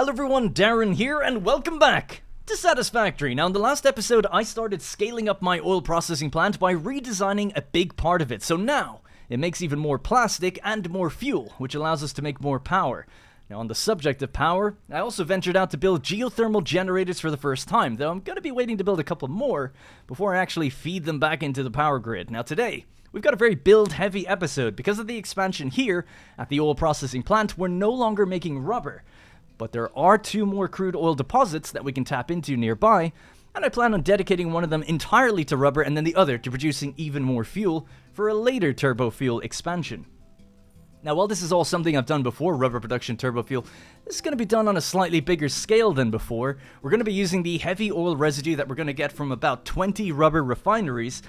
Hello everyone, Darren here, and welcome back to Satisfactory. Now in the last episode, I started scaling up my oil processing plant by redesigning a big part of it. So now, it makes even more plastic and more fuel, which allows us to make more power. Now on the subject of power, I also ventured out to build geothermal generators for the first time, though I'm going to be waiting to build a couple more before I actually feed them back into the power grid. Now today, we've got a very build-heavy episode. Because of the expansion here at the oil processing plant, we're no longer making rubber. But there are 2 more crude oil deposits that we can tap into nearby, and I plan on dedicating one of them entirely to rubber and then the other to producing even more fuel for a later turbo fuel expansion. Now, while this is all something I've done before, rubber production turbo fuel, this is going to be done on a slightly bigger scale than before. We're going to be using the heavy oil residue that we're going to get from about 20 rubber refineries,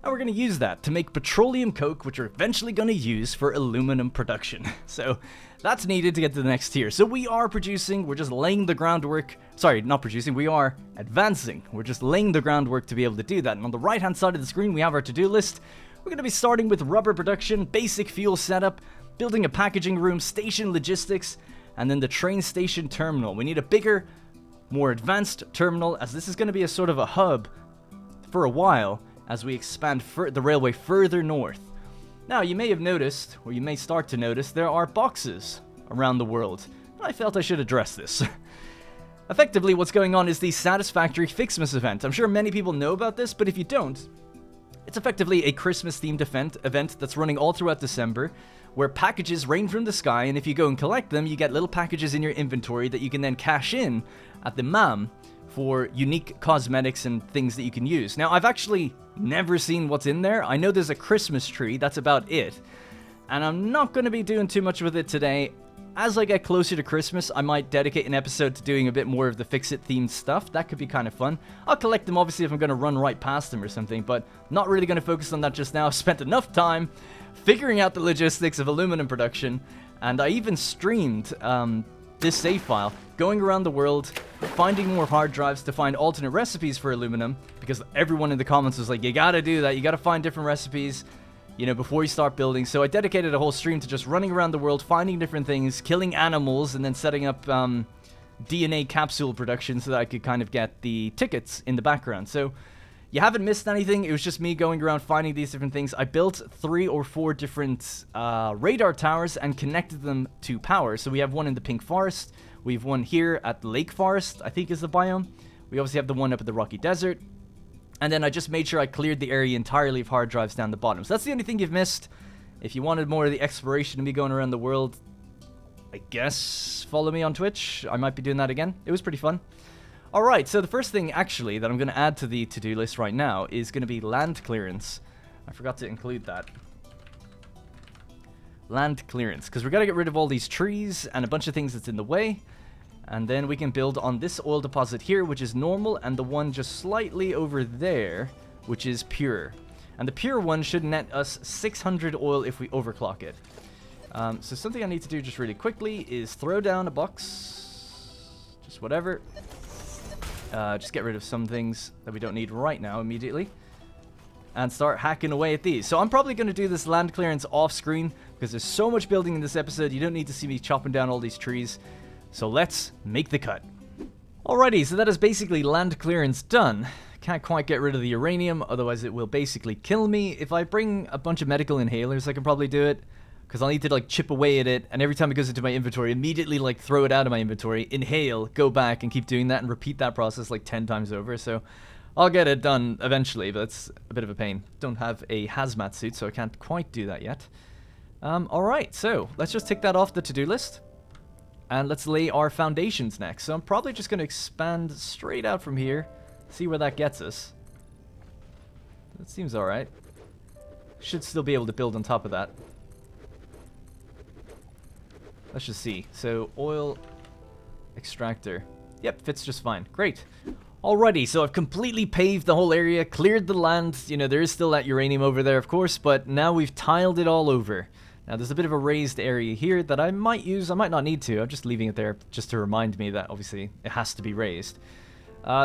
and we're going to use that to make petroleum coke, which we're eventually going to use for aluminum production. So that's needed to get to the next tier. So we are producing, we're just laying the groundwork. Sorry, not producing, we are advancing. We're just laying the groundwork to be able to do that. And on the right hand side of the screen, we have our to-do list. We're going to be starting with rubber production, basic fuel setup, building a packaging room, station logistics, and then the train station terminal. We need a bigger, more advanced terminal, as this is going to be a sort of a hub for a while as we expand the railway further north. Now, you may have noticed, or you may start to notice, there are boxes around the world. I felt I should address this. Effectively, what's going on is the Satisfactory Fixmas event. I'm sure many people know about this, but if you don't, it's effectively a Christmas-themed event that's running all throughout December, where packages rain from the sky, and if you go and collect them, you get little packages in your inventory that you can then cash in at the MAM for unique cosmetics and things that you can use. Now, I've actually never seen what's in there. I know there's a Christmas tree, that's about it. And I'm not going to be doing too much with it today. As I get closer to Christmas, I might dedicate an episode to doing a bit more of the Fix-It themed stuff. That could be kind of fun. I'll collect them obviously if I'm going to run right past them or something, but not really going to focus on that just now. I've spent enough time figuring out the logistics of aluminum production, and I even streamed this save file, going around the world, finding more hard drives to find alternate recipes for aluminum, because everyone in the comments was like, you gotta do that, you gotta find different recipes, you know, before you start building. So I dedicated a whole stream to just running around the world, finding different things, killing animals, and then setting up DNA capsule production so that I could kind of get the tickets in the background. So you haven't missed anything. It was just me going around finding these different things. I built 3 or 4 different radar towers and connected them to power. So we have one in the Pink Forest. We have one here at the Lake Forest, I think is the biome. We obviously have the one up at the Rocky Desert. And then I just made sure I cleared the area entirely of hard drives down the bottom. So that's the only thing you've missed. If you wanted more of the exploration of me going around the world, I guess follow me on Twitch. I might be doing that again. It was pretty fun. Alright, so the first thing actually that I'm going to add to the to-do list right now is going to be land clearance. I forgot to include that. Land clearance, because we're going to get rid of all these trees and a bunch of things that's in the way. And then we can build on this oil deposit here, which is normal, and the one just slightly over there, which is pure. And the pure one should net us 600 oil if we overclock it. So something I need to do just really quickly is throw down a box. Just whatever. Just get rid of some things that we don't need right now immediately. And start hacking away at these. So I'm probably going to do this land clearance off screen, because there's so much building in this episode, you don't need to see me chopping down all these trees. So let's make the cut. Alrighty, so that is basically land clearance done. Can't quite get rid of the uranium, otherwise it will basically kill me. If I bring a bunch of medical inhalers, I can probably do it, because I'll need to like chip away at it, and every time it goes into my inventory, immediately like throw it out of my inventory, inhale, go back, and keep doing that, and repeat that process like 10 times over. So I'll get it done eventually, but it's a bit of a pain. Don't have a hazmat suit, so I can't quite do that yet. Alright, so let's just tick that off the to-do list. And let's lay our foundations next. So I'm probably just going to expand straight out from here. See where that gets us. That seems alright. Should still be able to build on top of that. Let's just see. So, oil extractor. Yep, fits just fine. Great. Alrighty, so I've completely paved the whole area, cleared the land. You know, there is still that uranium over there, of course, but now we've tiled it all over. Now, there's a bit of a raised area here that I might use. I might not need to. I'm just leaving it there just to remind me that, obviously, it has to be raised.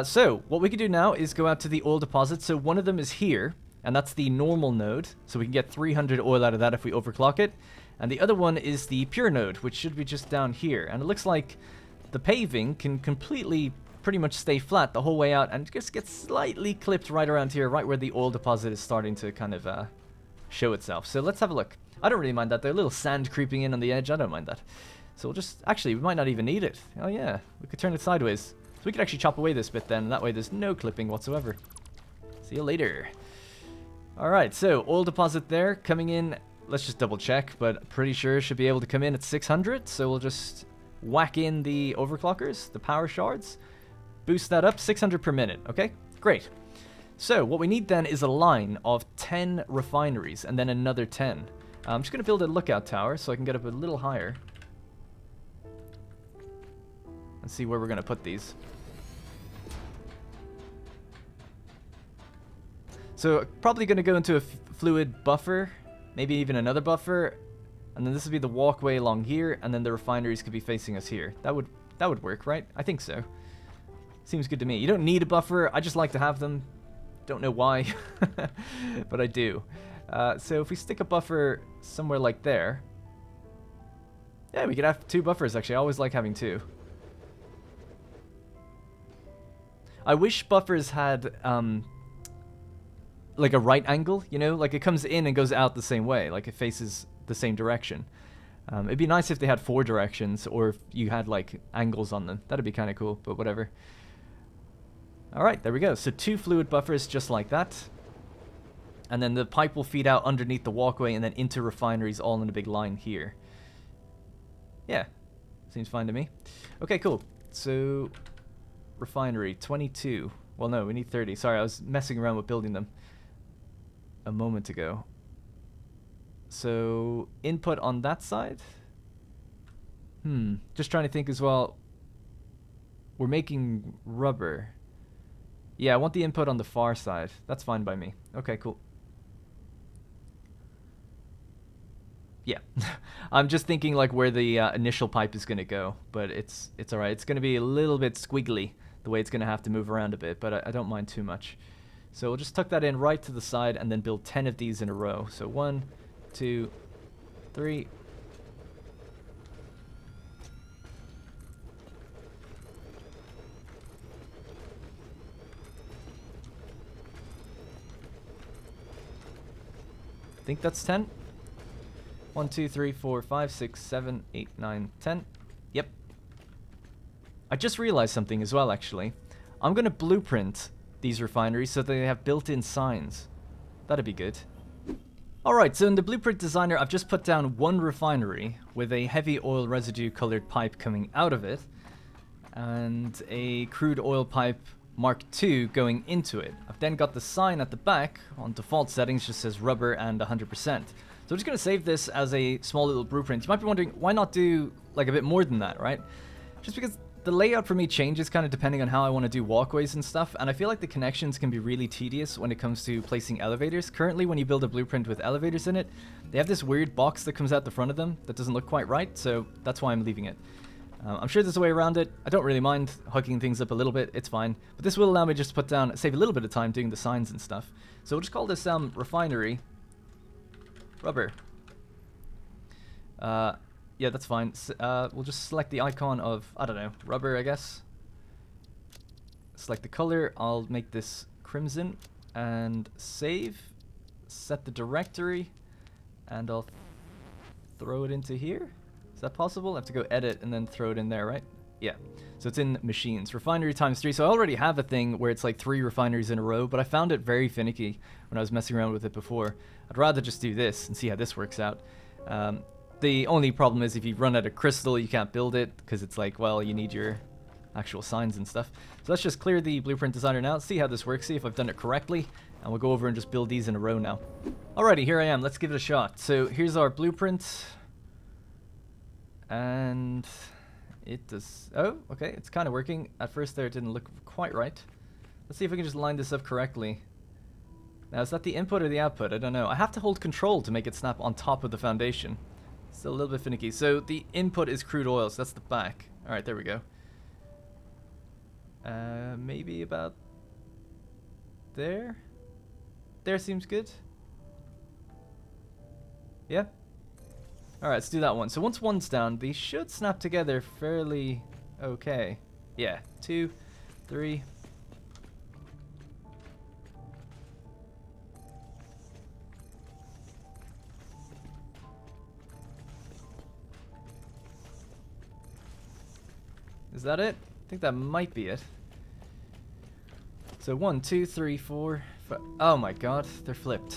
So, what we can do now is go out to the oil deposit. So, one of them is here, and that's the normal node. So, we can get 300 oil out of that if we overclock it. And the other one is the pure node, which should be just down here. And it looks like the paving can completely pretty much stay flat the whole way out and just get slightly clipped right around here, right where the oil deposit is starting to kind of show itself. So let's have a look. I don't really mind that. There's a little sand creeping in on the edge. I don't mind that. So we'll just... Actually, we might not even need it. Oh, yeah. We could turn it sideways. So we could actually chop away this bit then. And that way there's no clipping whatsoever. See you later. Alright, so oil deposit there coming in. Let's just double check, but pretty sure it should be able to come in at 600. So we'll just whack in the overclockers, the power shards. Boost that up, 600 per minute. Okay, great. So what we need then is a line of 10 refineries and then another 10. I'm just going to build a lookout tower so I can get up a little higher. Let's see where we're going to put these. So probably going to go into a fluid buffer, maybe even another buffer, and then this would be the walkway along here, and then the refineries could be facing us here. That would work, right? I think so. Seems good to me. You don't need a buffer. I just like to have them. Don't know why, but I do. So if we stick a buffer somewhere like there, yeah, we could have 2 buffers actually. I always like having 2. I wish buffers had like a right angle, you know, like it comes in and goes out the same way, like it faces the same direction. It'd be nice if they had 4 directions, or if you had like angles on them. That'd be kind of cool, but whatever. Alright, there we go. So 2 fluid buffers just like that. And then the pipe will feed out underneath the walkway and then into refineries all in a big line here. Yeah, seems fine to me. Okay, cool. So, refinery, 22. Well, no, we need 30. Sorry, I was messing around with building them a moment ago. So, input on that side? Just trying to think as well. We're making rubber. Yeah, I want the input on the far side. That's fine by me. Okay, cool. Yeah. I'm just thinking like where the initial pipe is going to go, but it's alright. It's going to be a little bit squiggly, the way it's going to have to move around a bit, but I don't mind too much. So we'll just tuck that in right to the side and then build 10 of these in a row. So 1, 2, 3... I think that's 10. 1, 2, 3, 4, 5, 6, 7, 8, 9, 10. Yep. I just realized something as well, actually. I'm going to blueprint these refineries so that they have built-in signs. That'd be good. Alright, so in the blueprint designer, I've just put down 1 refinery with a heavy oil residue colored pipe coming out of it and a crude oil pipe Mark II going into it. I've then got the sign at the back on default settings, just says rubber and 100%. So I'm just going to save this as a small little blueprint. You might be wondering, why not do like a bit more than that, right? Just because the layout for me changes kind of depending on how I want to do walkways and stuff, and I feel like the connections can be really tedious when it comes to placing elevators. Currently, when you build a blueprint with elevators in it, they have this weird box that comes out the front of them that doesn't look quite right, so that's why I'm leaving it. I'm sure there's a way around it. I don't really mind hooking things up a little bit, it's fine. But this will allow me just to put down, save a little bit of time doing the signs and stuff. So we'll just call this refinery rubber. Yeah, that's fine. We'll just select the icon of, I don't know, rubber, I guess. Select the color. I'll make this crimson and save. Set the directory, and I'll throw it into here. Is that possible? I have to go edit and then throw it in there, right? Yeah. So it's in machines. Refinery times 3. So I already have a thing where it's like 3 refineries in a row, but I found it very finicky when I was messing around with it before. I'd rather just do this and see how this works out. The only problem is if you run out of crystal, you can't build it because it's like, well, you need your actual signs and stuff. So let's just clear the blueprint designer now, see how this works, see if I've done it correctly, and we'll go over and just build these in a row now. Alrighty, here I am. Let's give it a shot. So here's our blueprint. And it does... Oh, okay, it's kind of working. At first there it didn't look quite right. Let's see if we can just line this up correctly. Now, is that the input or the output? I don't know. I have to hold control to make it snap on top of the foundation. Still a little bit finicky. So the input is crude oil, so that's the back. Alright, there we go. Maybe about there? There seems good. Yeah? Alright, let's do that one. So once one's down, these should snap together fairly okay. Yeah, 2, 3. Is that it? I think that might be it. So 1, 2, 3, 4, 5. Oh my god, they're flipped.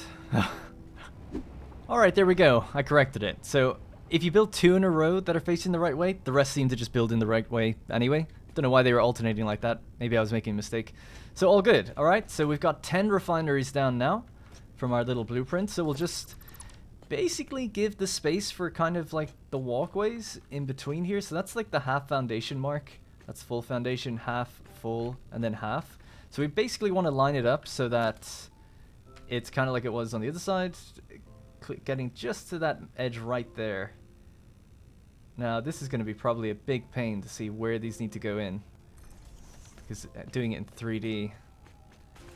Alright, there we go. I corrected it. So if you build 2 in a row that are facing the right way, the rest seem to just build in the right way anyway. Don't know why they were alternating like that. Maybe I was making a mistake. So all good. Alright, so we've got 10 refineries down now from our little blueprint. So we'll just basically give the space for kind of like the walkways in between here. So that's like the half foundation mark. That's full foundation, half, full, and then half. So we basically want to line it up so that it's kind of like it was on the other side, getting just to that edge right there. Now this is going to be probably a big pain to see where these need to go in, because doing it in 3D.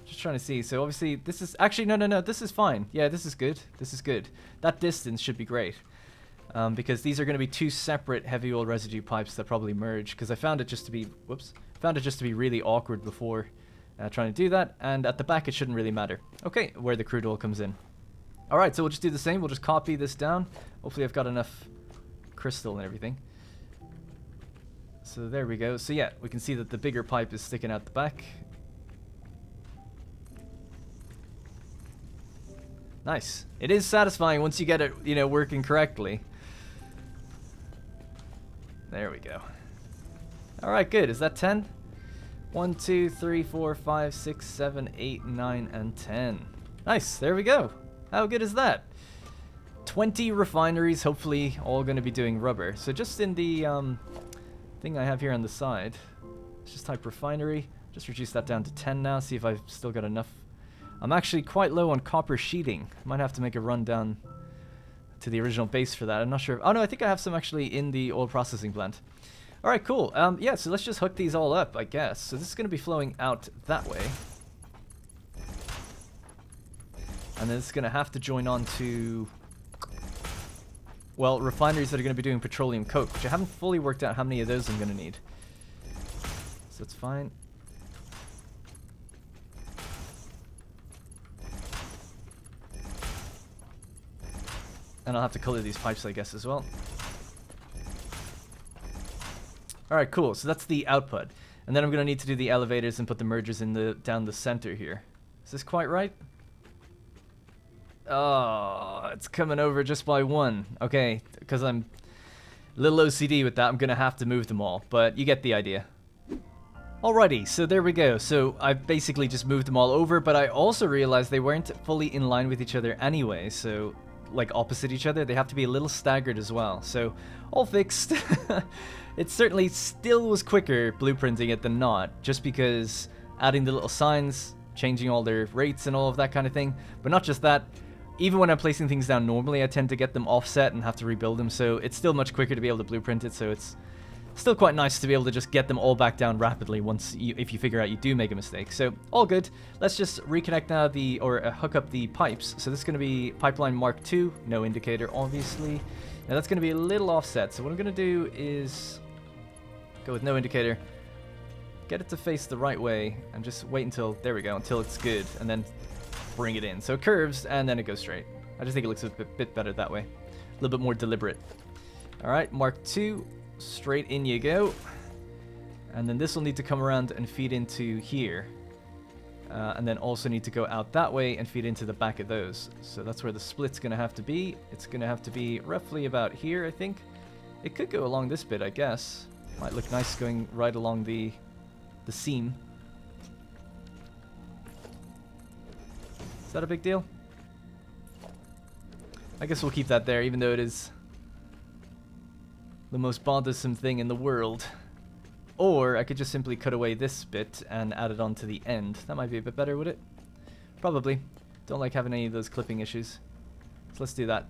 Just trying to see. So obviously this is actually no, this is fine. Yeah, this is good. This is good. That distance should be great, because these are going to be 2 separate heavy oil residue pipes that probably merge. Because I found it just to be really awkward before trying to do that. And at the back it shouldn't really matter. Okay, where the crude oil comes in. All right, so we'll just do the same. We'll just copy this down. Hopefully I've got enough crystal and everything. So there we go. So yeah, we can see that the bigger pipe is sticking out the back. Nice. It is satisfying once you get it, you know, working correctly. There we go. All right, good. Is that 10? 1, 2, 3, 4, 5, 6, 7, 8, 9, and 10. Nice. There we go. How good is that? 20 refineries, hopefully all going to be doing rubber. So just in the thing I have here on the side, let's just type refinery. Just reduce that down to 10 now. See if I've still got enough. I'm actually quite low on copper sheeting. Might have to make a run down to the original base for that. I'm not sure. Oh no, I think I have some actually in the oil processing plant. All right, cool. Yeah, so let's just hook these all up, I guess. So this is going to be flowing out that way. And then it's going to have to join on to, well, refineries that are going to be doing petroleum coke, which I haven't fully worked out how many of those I'm going to need. So that's fine. And I'll have to color these pipes, I guess, as well. Alright, cool. So that's the output. And then I'm going to need to do the elevators and put the mergers in down the center here. Is this quite right? Oh, it's coming over just by 1. Okay, because I'm a little OCD with that, I'm going to have to move them all. But you get the idea. Alrighty, so there we go. So I've basically just moved them all over, but I also realized they weren't fully in line with each other anyway. So, like opposite each other, they have to be a little staggered as well. So, all fixed. It certainly still was quicker blueprinting it than not, just because adding the little signs, changing all their rates and all of that kind of thing. But not just that, even when I'm placing things down normally, I tend to get them offset and have to rebuild them, so it's still much quicker to be able to blueprint it, so it's still quite nice to be able to just get them all back down rapidly if you figure out you do make a mistake. So, all good. Let's just reconnect now hook up the pipes. So this is going to be pipeline Mark II, no indicator, obviously. Now that's going to be a little offset, so what I'm going to do is go with no indicator, get it to face the right way, and just wait until, there we go, until it's good, and then bring it in. So it curves, and then it goes straight. I just think it looks a bit better that way. A little bit more deliberate. Alright, Mark II, straight in you go. And then this will need to come around and feed into here. And then also need to go out that way and feed into the back of those. So that's where the split's going to have to be. It's going to have to be roughly about here, I think. It could go along this bit, I guess. Might look nice going right along the seam. Is that a big deal? I guess we'll keep that there, even though it is the most bothersome thing in the world. Or I could just simply cut away this bit and add it on to the end. That might be a bit better, would it? Probably. Don't like having any of those clipping issues. So let's do that.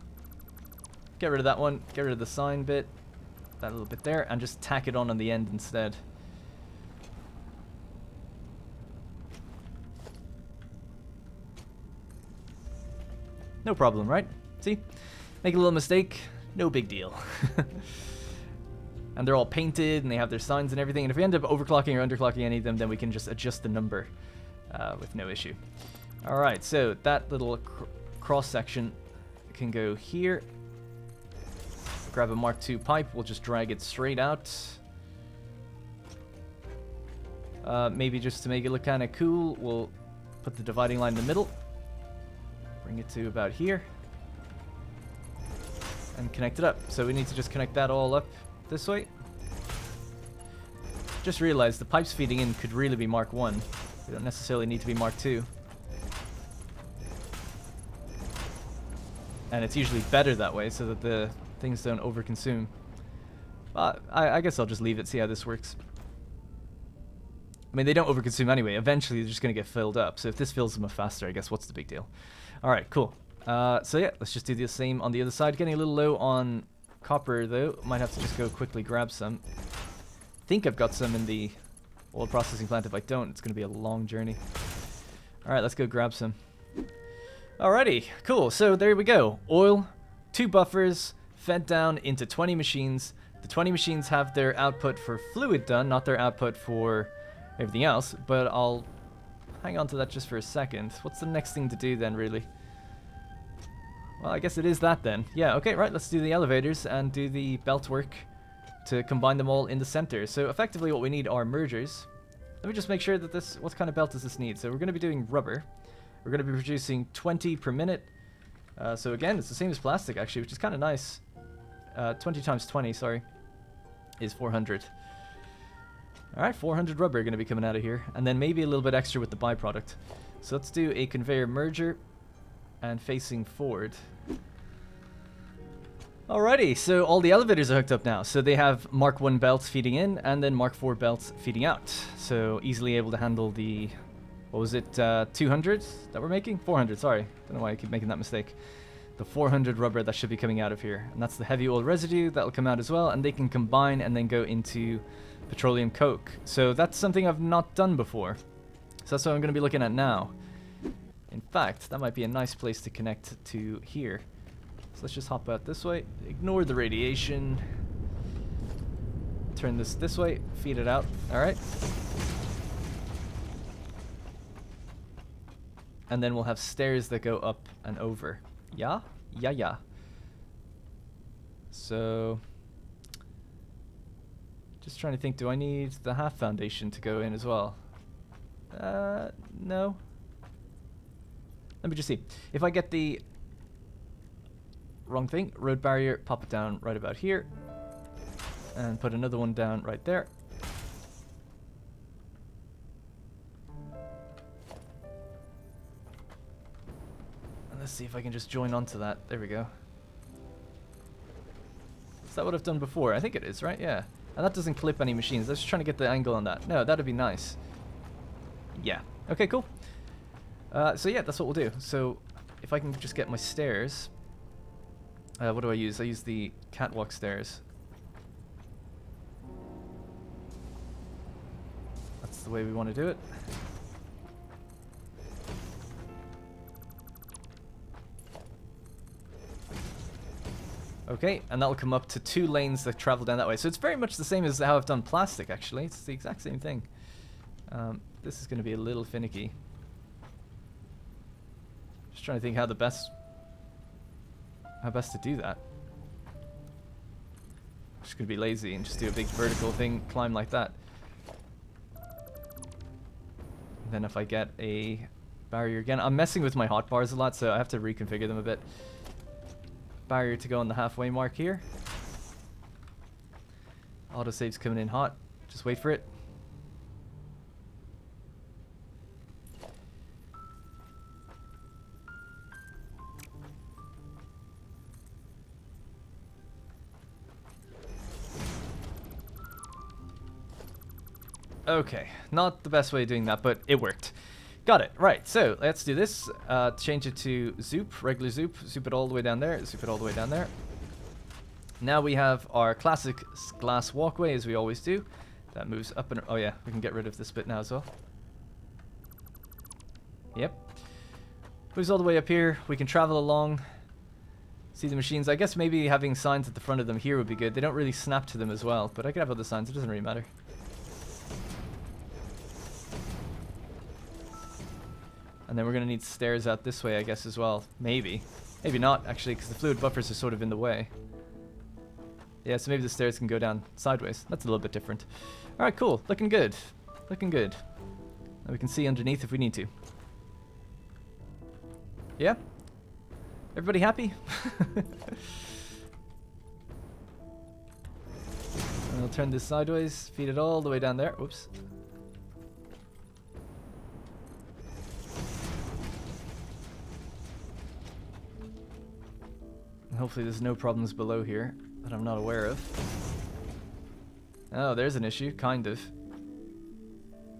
Get rid of that one. Get rid of the sign bit. That little bit there. And just tack it on the end instead. No problem, right? See? Make a little mistake. No big deal. And they're all painted, and they have their signs and everything. And if we end up overclocking or underclocking any of them, then we can just adjust the number with no issue. Alright, so that little cross-section can go here. Grab a Mark II pipe. We'll just drag it straight out. Maybe just to make it look kind of cool, we'll put the dividing line in the middle. Bring it to about here. And connect it up. So we need to just connect that all up this way. Just realized the pipes feeding in could really be Mark 1. They don't necessarily need to be Mark 2. And it's usually better that way so that the things don't overconsume. But I guess I'll just leave it, see how this works. I mean, they don't overconsume anyway. Eventually, they're just going to get filled up. So if this fills them up faster, I guess what's the big deal? Alright, cool. So yeah, let's just do the same on the other side. Getting a little low on copper, though. Might have to just go quickly grab some. I think I've got some in the oil processing plant. If I don't, it's going to be a long journey. Alright, let's go grab some. Alrighty, cool. So there we go. Oil, 2 buffers, fed down into 20 machines. The 20 machines have their output for fluid done, not their output for everything else. But I'll hang on to that just for a second. What's the next thing to do then, really? Well, I guess it is that then. Yeah, okay, right, let's do the elevators and do the belt work to combine them all in the center. So effectively what we need are mergers. Let me just make sure that this, what kind of belt does this need? So we're going to be doing rubber. We're going to be producing 20 per minute. So again, it's the same as plastic actually, which is kind of nice. 20 times 20, sorry, is 400. Alright, 400 rubber going to be coming out of here. And then maybe a little bit extra with the byproduct. So let's do a conveyor merger. And facing forward. Alrighty, so all the elevators are hooked up now. So they have Mark 1 belts feeding in and then Mark 4 belts feeding out. So easily able to handle the, what was it, 200 that we're making? 400, sorry. Don't know why I keep making that mistake. The 400 rubber that should be coming out of here. And that's the heavy oil residue that'll come out as well. And they can combine and then go into petroleum coke. So that's something I've not done before. So that's what I'm going to be looking at now. In fact, that might be a nice place to connect to here. So let's just hop out this way. Ignore the radiation. Turn this way. Feed it out. Alright. And then we'll have stairs that go up and over. Yeah? Yeah, yeah. So just trying to think, do I need the half foundation to go in as well? No. Let me just see. If I get the wrong thing, road barrier, pop it down right about here. And put another one down right there. And let's see if I can just join onto that. There we go. Is that what I've done before? I think it is, right? Yeah. And that doesn't clip any machines. I was just trying to get the angle on that. No, that'd be nice. Yeah. Okay, cool. So yeah, that's what we'll do. So if I can just get my stairs, what do I use? I use the catwalk stairs. That's the way we want to do it. Okay, and that'll come up to 2 lanes that travel down that way. So it's very much the same as how I've done plastic, actually. It's the exact same thing. This is going to be a little finicky. Just trying to think how best to do that. Just gonna be lazy and just do a big vertical thing, climb like that. And then if I get a barrier again, I'm messing with my hotbars a lot, so I have to reconfigure them a bit. Barrier to go on the halfway mark here. Autosave's coming in hot. Just wait for it. Okay, not the best way of doing that, but it worked. Got it. Right, so let's do this. Change it to zoop, regular zoop. Zoop it all the way down there. Zoop it all the way down there. Now we have our classic glass walkway, as we always do. That moves up and... oh yeah, we can get rid of this bit now as well. Yep. Moves all the way up here. We can travel along. See the machines. I guess maybe having signs at the front of them here would be good. They don't really snap to them as well, but I could have other signs. It doesn't really matter. And then we're going to need stairs out this way, I guess, as well. Maybe. Maybe not, actually, because the fluid buffers are sort of in the way. Yeah, so maybe the stairs can go down sideways. That's a little bit different. Alright, cool. Looking good. Looking good. And we can see underneath if we need to. Yeah? Everybody happy? And I'll turn this sideways, feed it all the way down there. Whoops. And hopefully there's no problems below here that I'm not aware of. Oh, there's an issue, kind of.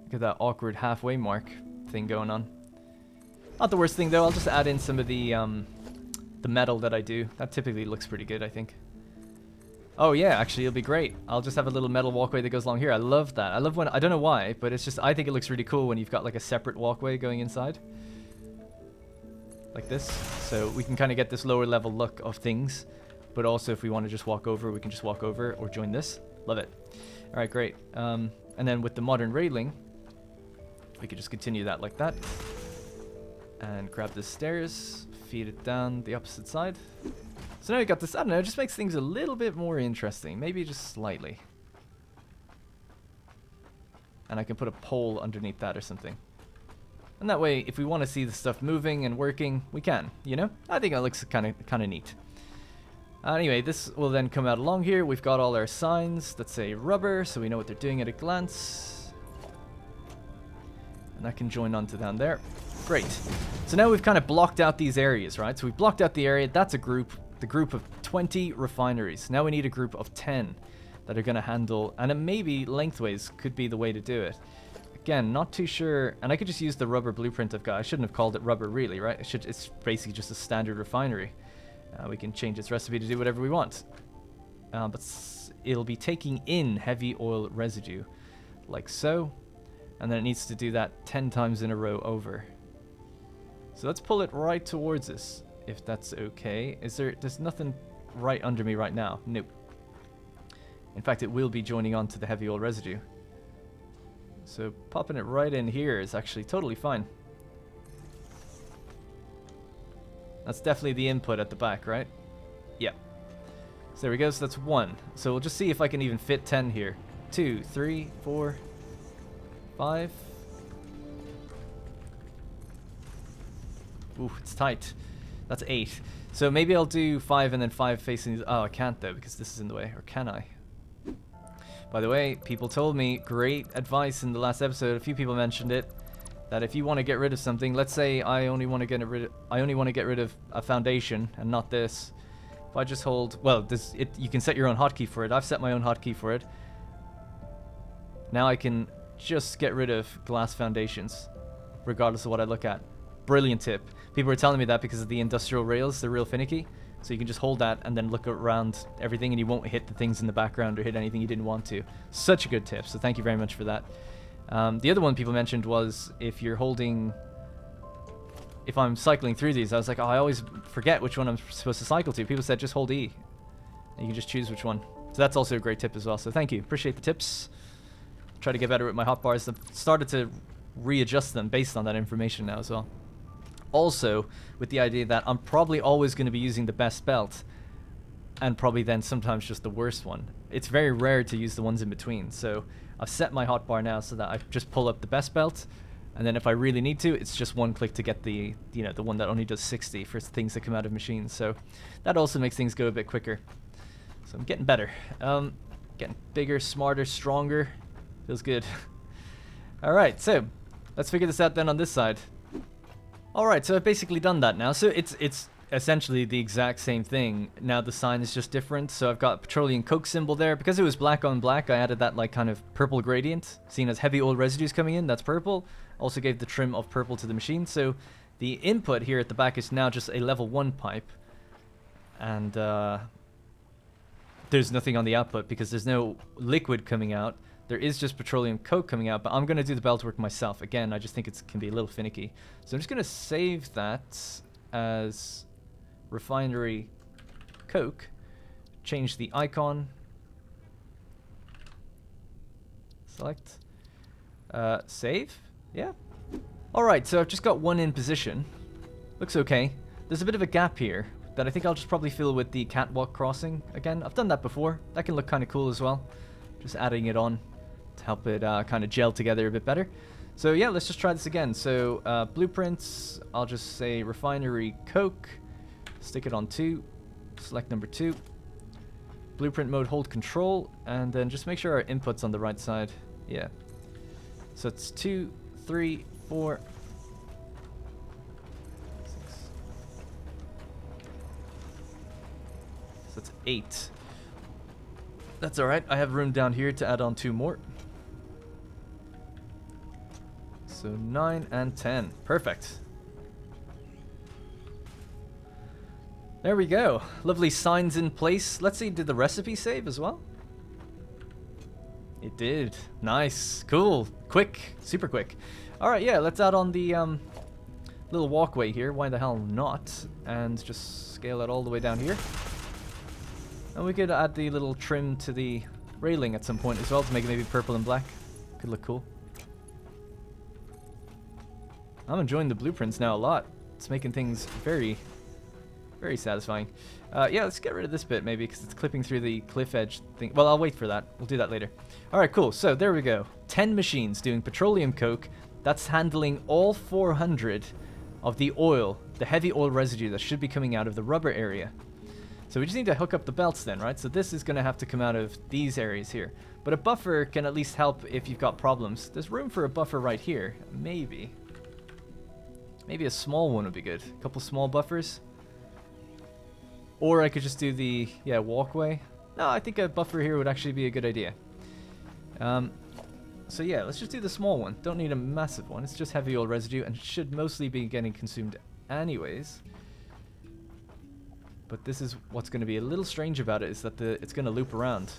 Look at that awkward halfway mark thing going on. Not the worst thing though, I'll just add in some of the metal that I do. That typically looks pretty good, I think. Oh yeah, actually it'll be great. I'll just have a little metal walkway that goes along here. I love that. I love when, I don't know why, but it's just, I think it looks really cool when you've got like a separate walkway going inside. Like this. So we can kind of get this lower level look of things. But also if we want to just walk over, we can just walk over or join this. Love it. Alright, great. And then with the modern railing, we could just continue that like that. And grab the stairs, feed it down the opposite side. So now we got this, I don't know, it just makes things a little bit more interesting. Maybe just slightly. And I can put a pole underneath that or something. And that way, if we want to see the stuff moving and working, we can, you know? I think that looks kind of neat. Anyway, this will then come out along here. We've got all our signs that say rubber, so we know what they're doing at a glance. And that can join onto down there. Great. So now we've kind of blocked out these areas, right? So we've blocked out the area. That's a group, the group of 20 refineries. Now we need a group of 10 that are going to handle, and it maybe lengthways could be the way to do it. Again, not too sure, and I could just use the rubber blueprint I've got. I shouldn't have called it rubber really, right? It's basically just a standard refinery. We can change its recipe to do whatever we want. But it'll be taking in heavy oil residue, like so. And then it needs to do that 10 times in a row over. So let's pull it right towards us, if that's okay. There's nothing right under me right now. Nope. In fact, it will be joining on to the heavy oil residue. So popping it right in here is actually totally fine. That's definitely the input at the back, right? Yeah. So there we go, so that's 1. So we'll just see if I can even fit 10 here. 2, 3, 4, 5. Ooh, it's tight. That's 8. So maybe I'll do 5 and then 5 facing... Oh, I can't though, because this is in the way. Or can I? By the way, people told me great advice in the last episode. A few people mentioned it. That if you want to get rid of something, let's say I only want to get rid of a foundation and not this. If I just hold, well, you can set your own hotkey for it. I've set my own hotkey for it. Now I can just get rid of glass foundations, regardless of what I look at. Brilliant tip. People were telling me that because of the industrial rails, they're real finicky. So you can just hold that and then look around everything and you won't hit the things in the background or hit anything you didn't want to. Such a good tip, so thank you very much for that. The other one people mentioned was if I'm cycling through these, I was like, oh, I always forget which one I'm supposed to cycle to. People said just hold E. And you can just choose which one. So that's also a great tip as well. So thank you. Appreciate the tips. Try to get better with my hotbars. I've started to readjust them based on that information now as well. Also, with the idea that I'm probably always going to be using the best belt. And probably then sometimes just the worst one. It's very rare to use the ones in between. So I've set my hotbar now so that I just pull up the best belt. And then if I really need to, it's just one click to get the one that only does 60 for things that come out of machines. So that also makes things go a bit quicker. So I'm getting better. Getting bigger, smarter, stronger. Feels good. Alright, so let's figure this out then on this side. Alright, so I've basically done that now. So it's essentially the exact same thing. Now the sign is just different. So I've got Petroleum Coke symbol there. Because it was black on black, I added that like kind of purple gradient. Seeing as heavy oil residues coming in, that's purple. Also gave the trim of purple to the machine. So the input here at the back is now just a level 1 pipe. And there's nothing on the output because there's no liquid coming out. There is just Petroleum Coke coming out, but I'm going to do the belt work myself. Again, I just think it can be a little finicky. So I'm just going to save that as refinery coke. Change the icon. Select. Save? Yeah. Alright, so I've just got one in position. Looks okay. There's a bit of a gap here that I think I'll just probably fill with the catwalk crossing again. I've done that before. That can look kind of cool as well. Just adding it on to help it kind of gel together a bit better. So yeah, let's just try this again. So blueprints, I'll just say refinery coke. Stick it on 2. Select number 2. Blueprint mode, hold control, and then just make sure our input's on the right side. Yeah. So it's 2, 3, 4, 6. So that's 8. That's alright. I have room down here to add on 2 more. So 9 and 10. Perfect. There we go. Lovely signs in place. Let's see, did the recipe save as well? It did. Nice. Cool. Quick. Super quick. Alright, yeah, let's add on the little walkway here. Why the hell not? And just scale it all the way down here. And we could add the little trim to the railing at some point as well to make it maybe purple and black. Could look cool. I'm enjoying the blueprints now a lot. It's making things very satisfying. Yeah, let's get rid of this bit maybe because it's clipping through the cliff edge thing. Well, I'll wait for that. We'll do that later. Alright, cool. So there we go. 10 machines doing petroleum coke. That's handling all 400 of the oil, the heavy oil residue that should be coming out of the rubber area. So we just need to hook up the belts then, right? So this is going to have to come out of these areas here. But a buffer can at least help if you've got problems. There's room for a buffer right here. Maybe. Maybe a small one would be good. A couple small buffers. Or I could just do the, walkway. No, I think a buffer here would actually be a good idea. So yeah, let's just do the small one. Don't need a massive one. It's just heavy oil residue and should mostly be getting consumed anyways. But this is what's going to be a little strange about it, is that it's going to loop around.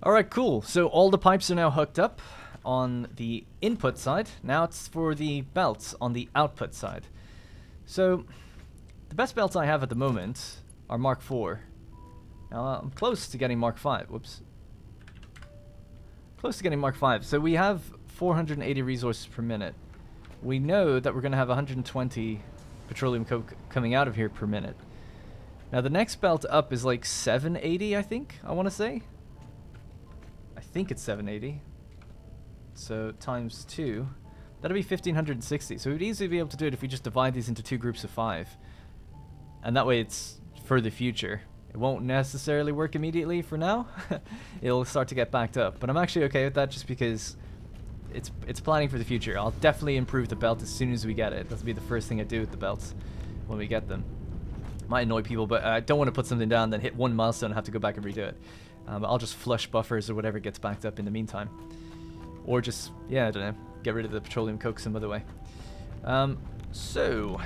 Alright, cool. So all the pipes are now hooked up on the input side. Now it's for the belts on the output side. So the best belts I have at the moment are Mark IV. Now I'm close to getting Mark V. Whoops. Close to getting Mark V. So we have 480 resources per minute. We know that we're going to have 120 petroleum coke coming out of here per minute. Now the next belt up is like 780, I think, I want to say. I think it's 780. So times 2. That'll be 1560. So we'd easily be able to do it if we just divide these into 2 groups of 5. And that way it's for the future. It won't necessarily work immediately for now. It'll start to get backed up. But I'm actually okay with that just because it's planning for the future. I'll definitely improve the belt as soon as we get it. That'll be the first thing I do with the belts when we get them. Might annoy people, but I don't want to put something down, then hit one milestone and have to go back and redo it. I'll just flush buffers or whatever gets backed up in the meantime. Or just, I don't know, get rid of the petroleum coke some other way. So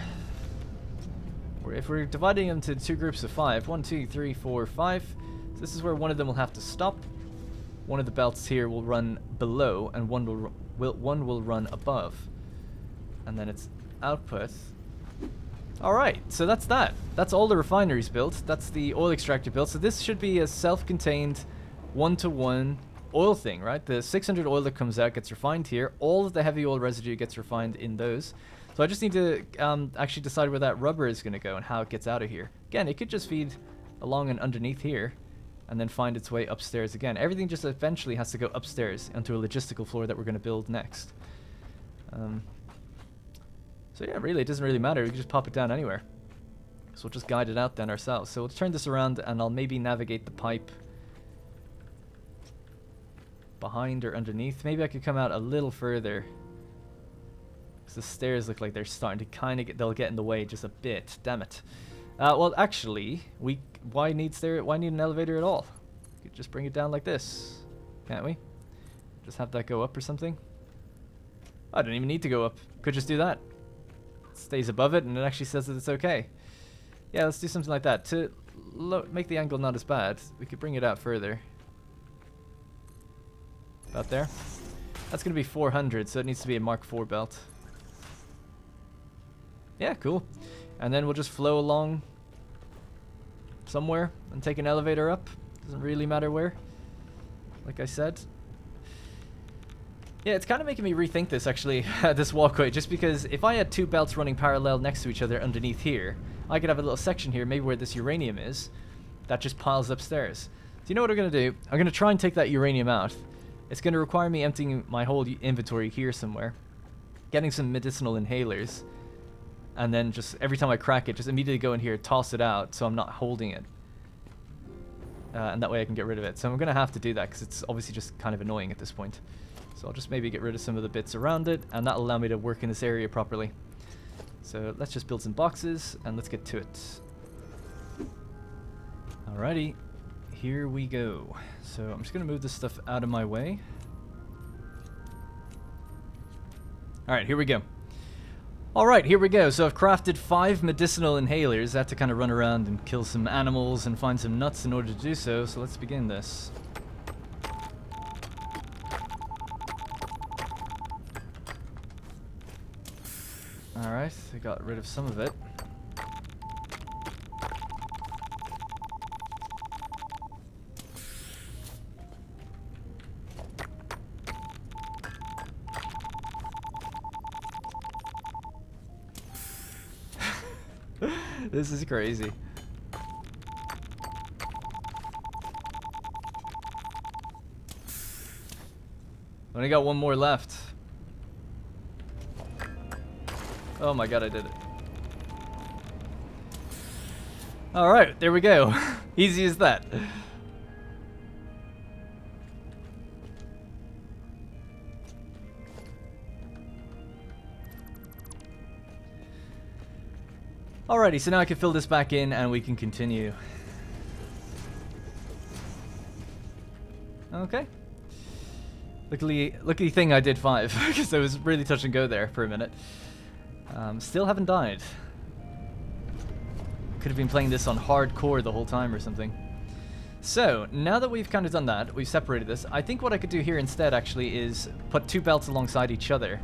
if we're dividing them into 2 groups of 5, 1, 2, 3, 4, 5, so this is where one of them will have to stop. One of the belts here will run below, and one will run above. And then it's output. Alright, so that's that. That's all the refineries built. That's the oil extractor built. So this should be a self-contained, one-to-one oil thing, right? The 600 oil that comes out gets refined here. All of the heavy oil residue gets refined in those. So I just need to actually decide where that rubber is going to go and how it gets out of here. Again, it could just feed along and underneath here and then find its way upstairs again. Everything just eventually has to go upstairs onto a logistical floor that we're going to build next. So yeah, really, it doesn't really matter. We can just pop it down anywhere. So we'll just guide it out then ourselves. So we'll turn this around and I'll maybe navigate the pipe behind or underneath. Maybe I could come out a little further. Because the stairs look like they're starting to kind of they'll get in the way just a bit. Damn it. Well, actually, why need an elevator at all? We could just bring it down like this, can't we? Just have that go up or something. I don't even need to go up. Could just do that. It stays above it and it actually says that it's okay. Yeah, let's do something like that. To make the angle not as bad, we could bring it out further. About there. That's going to be 400, so it needs to be a Mark IV belt. Yeah, cool. And then we'll just flow along somewhere and take an elevator up. Doesn't really matter where, like I said. Yeah, it's kind of making me rethink this, actually, this walkway, just because if I had two belts running parallel next to each other underneath here, I could have a little section here, maybe where this uranium is, that just piles upstairs. So you know what I'm going to do? I'm going to try and take that uranium out. It's going to require me emptying my whole inventory here somewhere, getting some medicinal inhalers, and then just every time I crack it, just immediately go in here, toss it out, so I'm not holding it. And that way I can get rid of it. So I'm going to have to do that, because it's obviously just kind of annoying at this point. So I'll just maybe get rid of some of the bits around it, and that'll allow me to work in this area properly. So let's just build some boxes, and let's get to it. Alrighty, here we go. So I'm just going to move this stuff out of my way. Alright, here we go. Alright, here we go. So I've crafted 5 medicinal inhalers. I had to kind of run around and kill some animals and find some nuts in order to do so. So let's begin this. Alright, I got rid of some of it. This is crazy. Only got one more left. Oh my god, I did it. Alright, there we go. Easy as that. Alrighty, so now I can fill this back in and we can continue. Okay. Luckily thing I did 5, because I was really touch and go there for a minute. Still haven't died. Could have been playing this on hardcore the whole time or something. So, now that we've kind of done that, we've separated this, I think what I could do here instead actually is put 2 belts alongside each other.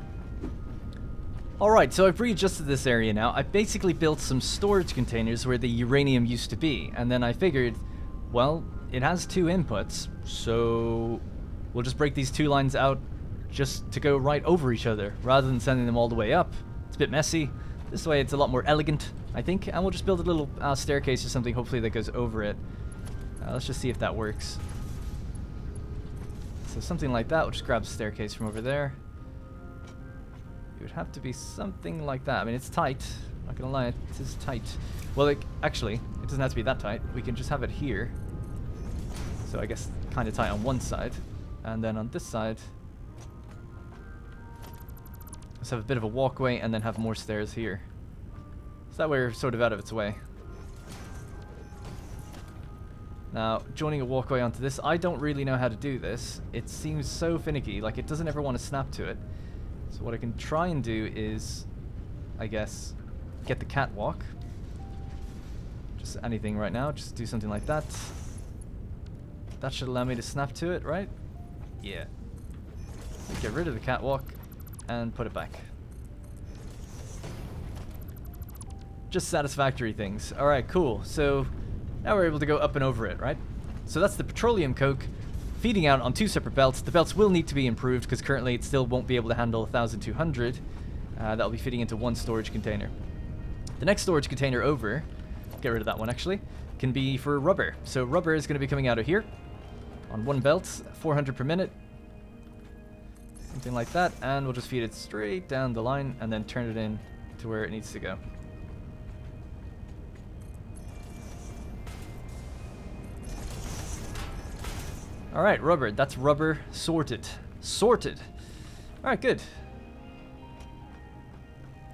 Alright, so I've readjusted this area now. I basically built some storage containers where the uranium used to be, and then I figured, well, it has 2 inputs, so we'll just break these 2 lines out just to go right over each other, rather than sending them all the way up. It's a bit messy. This way it's a lot more elegant, I think, and we'll just build a little staircase or something, hopefully that goes over it. Let's just see if that works. So something like that, we'll just grab the staircase from over there. It would have to be something like that. I mean, it's tight. Not gonna lie, it is tight. Well, like, actually, it doesn't have to be that tight. We can just have it here. So I guess kind of tight on one side. And then on this side, let's have a bit of a walkway and then have more stairs here. So that way we're sort of out of its way. Now, joining a walkway onto this, I don't really know how to do this. It seems so finicky, like it doesn't ever want to snap to it. So what I can try and do is, I guess, get the catwalk. Just anything right now, just do something like that. That should allow me to snap to it, right? Yeah. Get rid of the catwalk and put it back. Just satisfactory things. Alright, cool. So now we're able to go up and over it, right? So that's the petroleum coke feeding out on 2 separate belts. The belts will need to be improved because currently it still won't be able to handle 1,200. That'll be fitting into 1 storage container. The next storage container over, get rid of that one actually, can be for rubber. So rubber is going to be coming out of here on 1 belt, 400 per minute. Something like that, and we'll just feed it straight down the line and then turn it in to where it needs to go. Alright, rubber. That's rubber sorted. Sorted. Alright, good.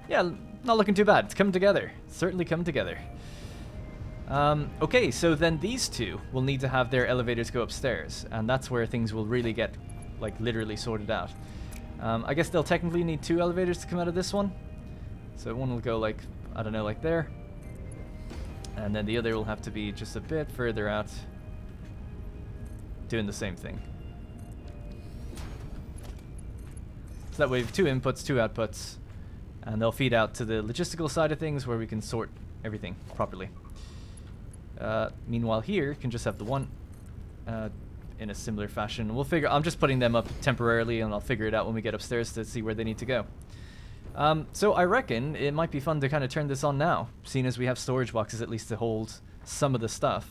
Yeah, not looking too bad. It's coming together. It's certainly come together. Okay, so then these 2 will need to have their elevators go upstairs, and that's where things will really get, like, literally sorted out. I guess they'll technically need 2 elevators to come out of this one. So one will go, like, I don't know, like there. And then the other will have to be just a bit further out, doing the same thing. So that way we have 2 inputs, 2 outputs, and they'll feed out to the logistical side of things where we can sort everything properly. Meanwhile here, you can just have the one in a similar fashion. We'll figure... I'm just putting them up temporarily, and I'll figure it out when we get upstairs to see where they need to go. So I reckon it might be fun to kind of turn this on now, seeing as we have storage boxes at least to hold some of the stuff,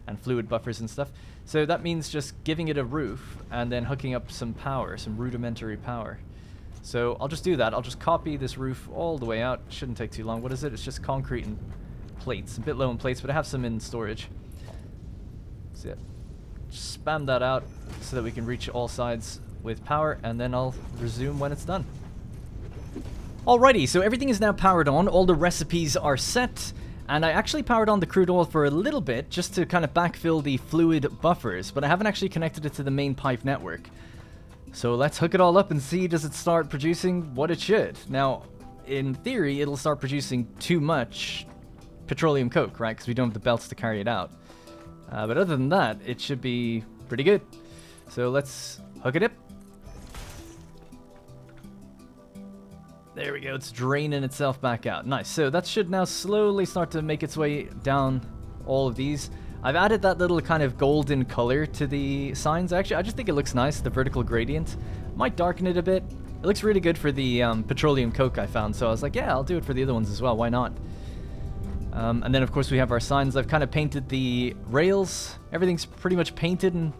and fluid buffers and stuff. So that means just giving it a roof, and then hooking up some power, some rudimentary power. So I'll just do that. I'll just copy this roof all the way out. Shouldn't take too long. What is it? It's just concrete and plates. A bit low in plates, but I have some in storage. So yeah, just spam that out so that we can reach all sides with power, and then I'll resume when it's done. Alrighty, so everything is now powered on. All the recipes are set, and I actually powered on the crude oil for a little bit just to kind of backfill the fluid buffers, but I haven't actually connected it to the main pipe network. So let's hook it all up and see, does it start producing what it should? Now, in theory, it'll start producing too much petroleum coke, right? Because we don't have the belts to carry it out. But other than that, it should be pretty good. So let's hook it up. There we go, it's draining itself back out. Nice, so that should now slowly start to make its way down all of these. I've added that little kind of golden color to the signs. Actually, I just think it looks nice, the vertical gradient. Might darken it a bit. It looks really good for the petroleum coke I found, so I was like, yeah, I'll do it for the other ones as well, why not? And then, of course, we have our signs. I've kind of painted the rails. Everything's pretty much painted and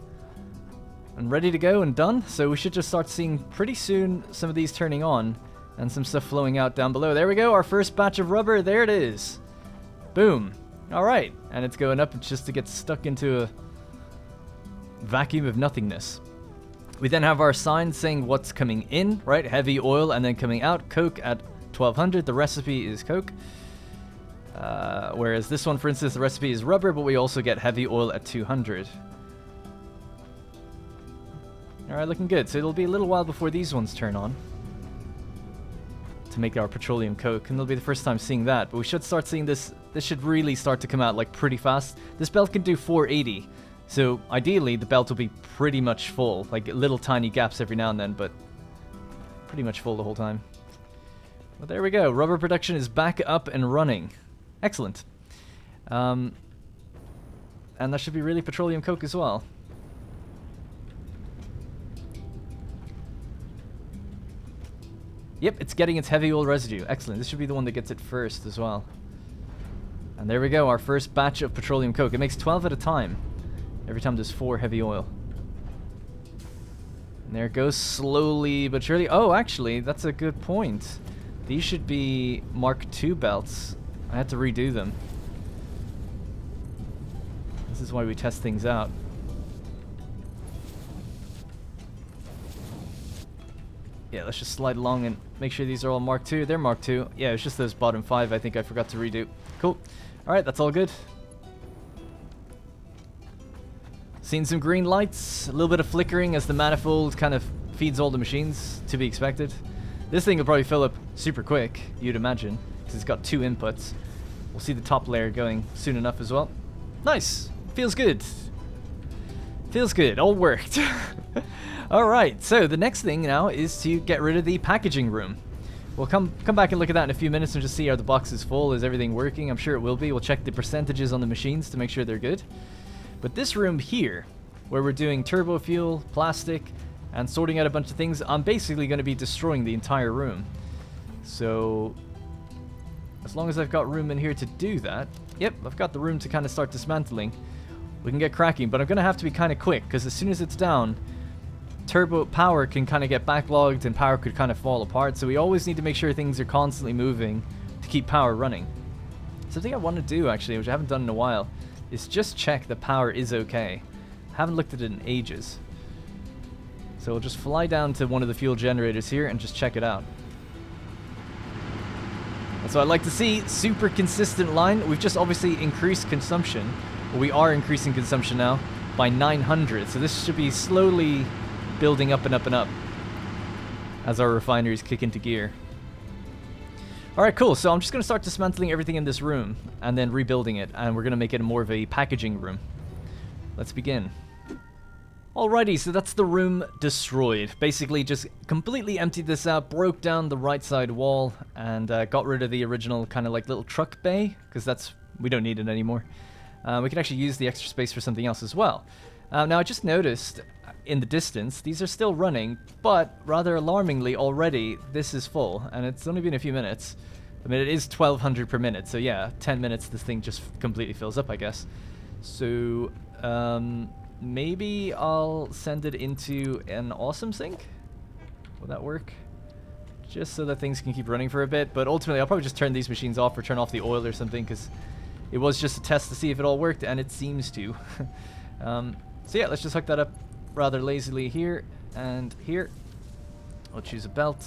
ready to go and done, so we should just start seeing pretty soon some of these turning on and some stuff flowing out down below. There we go, our first batch of rubber, there it is. Boom. Alright, and it's going up just to get stuck into a vacuum of nothingness. We then have our sign saying what's coming in, right? Heavy oil, and then coming out, coke at 1200. The recipe is coke. Whereas this one, for instance, the recipe is rubber, but we also get heavy oil at 200. Alright, looking good. So it'll be a little while before these ones turn on to make our petroleum coke, and it'll be the first time seeing that, but we should start seeing this. This should really start to come out like pretty fast. This belt can do 480, so ideally the belt will be pretty much full, like little tiny gaps every now and then, but pretty much full the whole time. Well, there we go, rubber production is back up and running. Excellent. And that should be really petroleum coke as well. Yep, it's getting its heavy oil residue. Excellent. This should be the one that gets it first as well. And there we go, our first batch of petroleum coke. It makes 12 at a time. Every time there's 4 heavy oil. And there it goes, slowly but surely. Oh, actually, that's a good point. These should be Mark II belts. I had to redo them. This is why we test things out. Yeah, let's just slide along and make sure these are all Mark II. They're Mark II. Yeah, it's just those bottom 5 I think I forgot to redo. Cool. Alright, that's all good. Seen some green lights, a little bit of flickering as the manifold kind of feeds all the machines, to be expected. This thing will probably fill up super quick, you'd imagine, because it's got 2 inputs. We'll see the top layer going soon enough as well. Nice! Feels good. Feels good. All worked. Alright, so the next thing now is to get rid of the packaging room. We'll come back and look at that in a few minutes and just see are the boxes full, is everything working? I'm sure it will be. We'll check the percentages on the machines to make sure they're good. But this room here, where we're doing turbo fuel, plastic, and sorting out a bunch of things, I'm basically going to be destroying the entire room. So, as long as I've got room in here to do that, yep, I've got the room to kind of start dismantling. We can get cracking, but I'm going to have to be kind of quick, because as soon as it's down, turbo power can kind of get backlogged and power could kind of fall apart, so we always need to make sure things are constantly moving to keep power running. Something I want to do actually, which I haven't done in a while, is just check the power is okay. I haven't looked at it in ages. So we'll just fly down to one of the fuel generators here and just check it out. That's what I like to see, super consistent line. We've just obviously increased consumption, or we are increasing consumption now by 900, so this should be slowly building up and up and up as our refineries kick into gear. Alright, cool. So I'm just going to start dismantling everything in this room and then rebuilding it, and we're going to make it more of a packaging room. Let's begin. Alrighty, so that's the room destroyed. Basically just completely emptied this out, broke down the right side wall, and got rid of the original kind of like little truck bay, because we don't need it anymore. We can actually use the extra space for something else as well. Now, I just noticed in the distance, these are still running, but rather alarmingly already, this is full, and it's only been a few minutes. I mean, it is 1200 per minute, so yeah, 10 minutes this thing just completely fills up, I guess. So, maybe I'll send it into an awesome sink? Will that work? Just so that things can keep running for a bit, but ultimately I'll probably just turn these machines off or turn off the oil or something, because it was just a test to see if it all worked, and it seems to. So yeah, let's just hook that up rather lazily here and here. I'll choose a belt.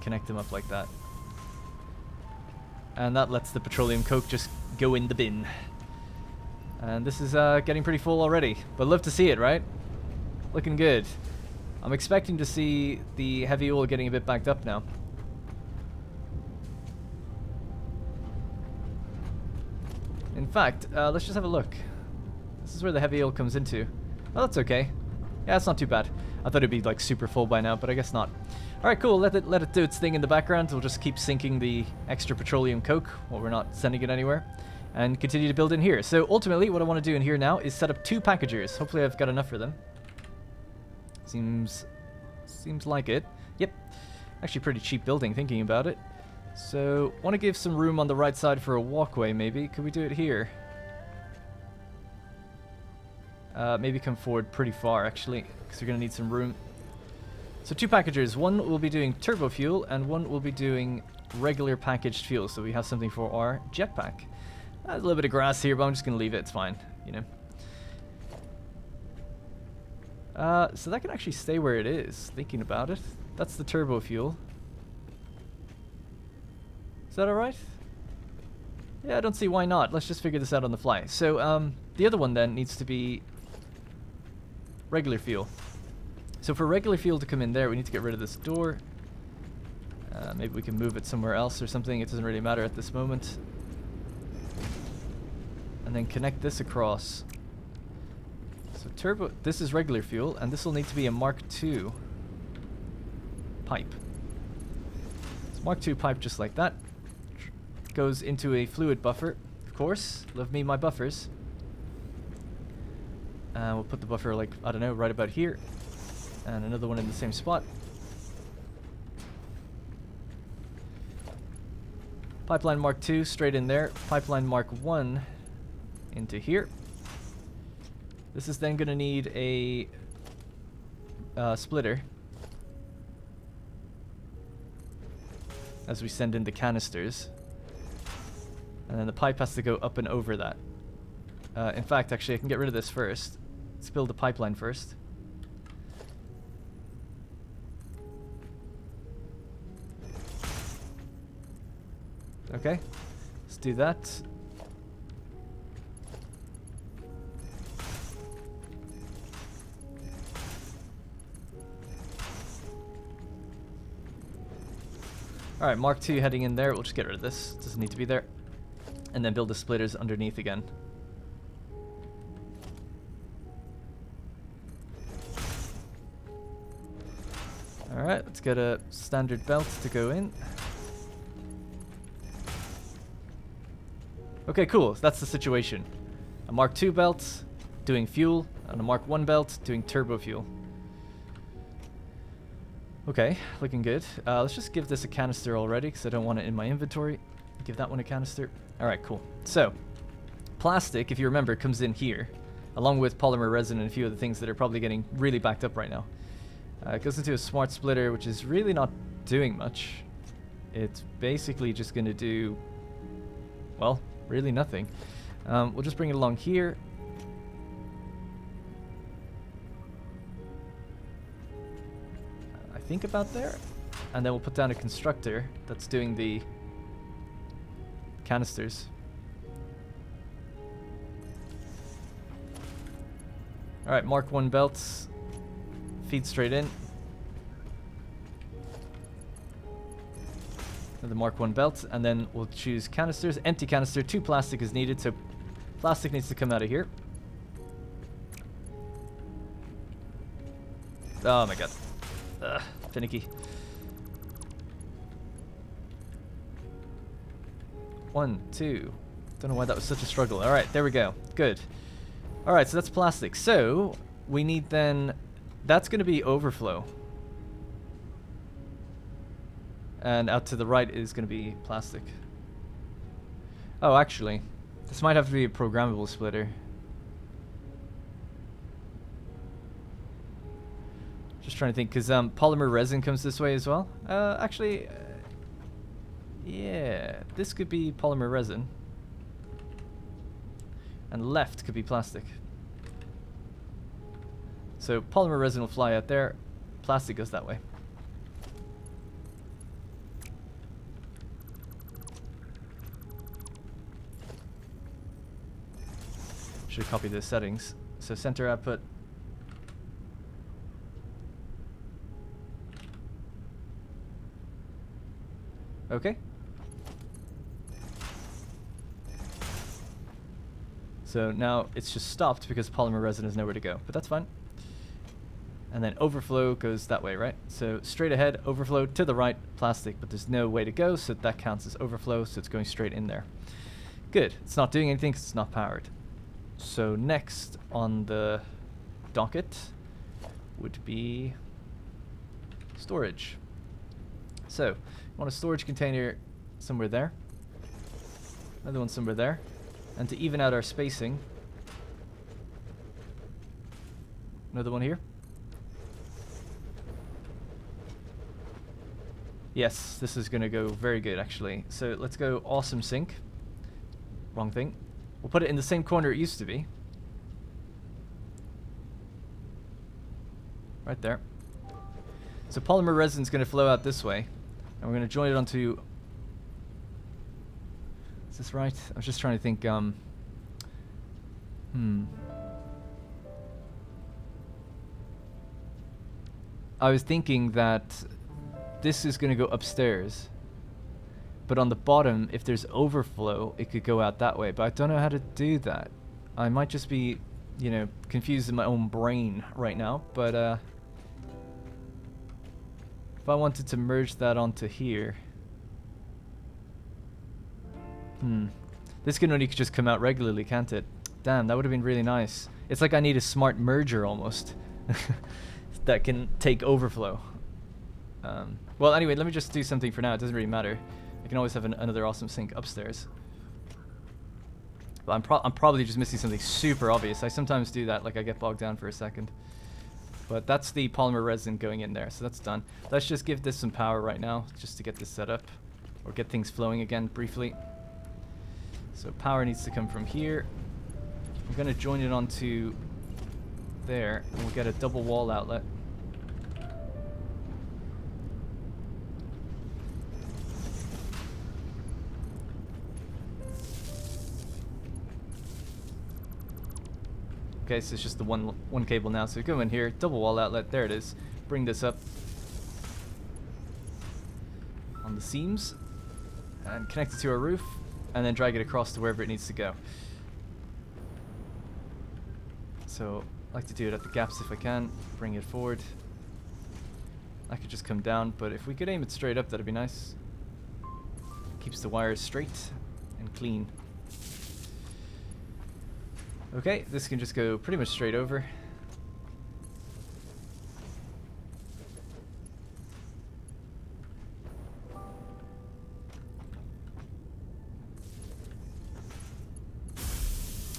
Connect them up like that. And that lets the petroleum coke just go in the bin. And this is getting pretty full already, but love to see it, right? Looking good. I'm expecting to see the heavy oil getting a bit backed up now. In fact, let's just have a look. This is where the heavy oil comes into. Oh, that's okay. Yeah, it's not too bad. I thought it'd be like super full by now, but I guess not. Alright, cool. Let it do its thing in the background. We'll just keep sinking the extra petroleum coke while we're not sending it anywhere. And continue to build in here. So ultimately, what I want to do in here now is set up 2 packagers. Hopefully I've got enough for them. Seems like it. Yep. Actually pretty cheap building, thinking about it. So, want to give some room on the right side for a walkway, maybe. Could we do it here? Maybe come forward pretty far, actually, because we're going to need some room. So 2 packagers. One will be doing turbo fuel, and one will be doing regular packaged fuel. So we have something for our jetpack. There's a little bit of grass here, but I'm just going to leave it. It's fine, you know. So that can actually stay where it is, thinking about it. That's the turbo fuel. Is that alright? Yeah, I don't see why not. Let's just figure this out on the fly. So, the other one then needs to be regular fuel. So for regular fuel to come in there, we need to get rid of this door. Maybe we can move it somewhere else or something. It doesn't really matter at this moment. And then connect this across. So turbo, this is regular fuel, and this will need to be a Mark II pipe. It's Mark II pipe just like that. Goes into a fluid buffer, of course. Love me my buffers. We'll put the buffer, like, I don't know, right about here. And another one in the same spot. Pipeline Mark II straight in there. Pipeline Mark I into here. This is then going to need a splitter as we send in the canisters. And then the pipe has to go up and over that. In fact, actually, I can get rid of this first. Let's build the pipeline first. Okay, let's do that. Alright, Mark II heading in there. We'll just get rid of this. Doesn't need to be there. And then build the splitters underneath again. Alright, let's get a standard belt to go in. Okay, cool. That's the situation. A Mark II belt doing fuel, and a Mark I belt doing turbo fuel. Okay, looking good. Let's just give this a canister already, because I don't want it in my inventory. Give that one a canister. Alright, cool. So, plastic, if you remember, comes in here, along with polymer resin and a few of the things that are probably getting really backed up right now. It goes into a smart splitter, which is really not doing much. It's basically just going to do, well, really nothing. We'll just bring it along here. I think about there. And then we'll put down a constructor that's doing the canisters. Alright, Mark I belts. Feed straight in. The Mark I belt, and then we'll choose canisters. Empty canister, 2 plastic is needed, so plastic needs to come out of here. Oh my god. Ugh, finicky. 1, 2, Don't know why that was such a struggle. Alright, there we go. Good. Alright, so that's plastic. So, we need then... That's going to be overflow. And out to the right is going to be plastic. Oh, actually, this might have to be a programmable splitter. Just trying to think, because polymer resin comes this way as well. Actually, yeah, this could be polymer resin. And left could be plastic. So polymer resin will fly out there, plastic goes that way. Should copy the settings. So center output. Okay. So now it's just stopped because polymer resin has nowhere to go, but that's fine. And then overflow goes that way, right? So straight ahead, overflow to the right, plastic, but there's no way to go, so that counts as overflow, so it's going straight in there. Good. It's not doing anything because it's not powered. So next on the docket would be storage. So you want a storage container somewhere there, another one somewhere there, and to even out our spacing, another one here. Yes, this is going to go very good actually. So let's go awesome sink. Wrong thing. We'll put it in the same corner it used to be. Right there. So polymer resin is going to flow out this way. And we're going to join it onto... Is this right? I was just trying to think... I was thinking that this is going to go upstairs. But on the bottom, if there's overflow, it could go out that way. But I don't know how to do that. I might just be, you know, confused in my own brain right now. But if I wanted to merge that onto here... This can only just come out regularly, can't it? Damn, that would have been really nice. It's like I need a smart merger almost. That can take overflow. Well, anyway, let me just do something for now. It doesn't really matter. I can always have another awesome sink upstairs. But I'm probably just missing something super obvious. I sometimes do that, like I get bogged down for a second. But that's the polymer resin going in there, so that's done. Let's just give this some power right now, just to get this set up. Or get things flowing again, briefly. So power needs to come from here. I'm going to join it onto there, and we'll get a double wall outlet. Okay, so it's just the one cable now. So go in here, double wall outlet, there it is. Bring this up on the seams and connect it to our roof, and then drag it across to wherever it needs to go. So I like to do it at the gaps if I can. Bring it forward. I could just come down, but if we could aim it straight up, that'd be nice. Keeps the wires straight and clean. Okay, this can just go pretty much straight over.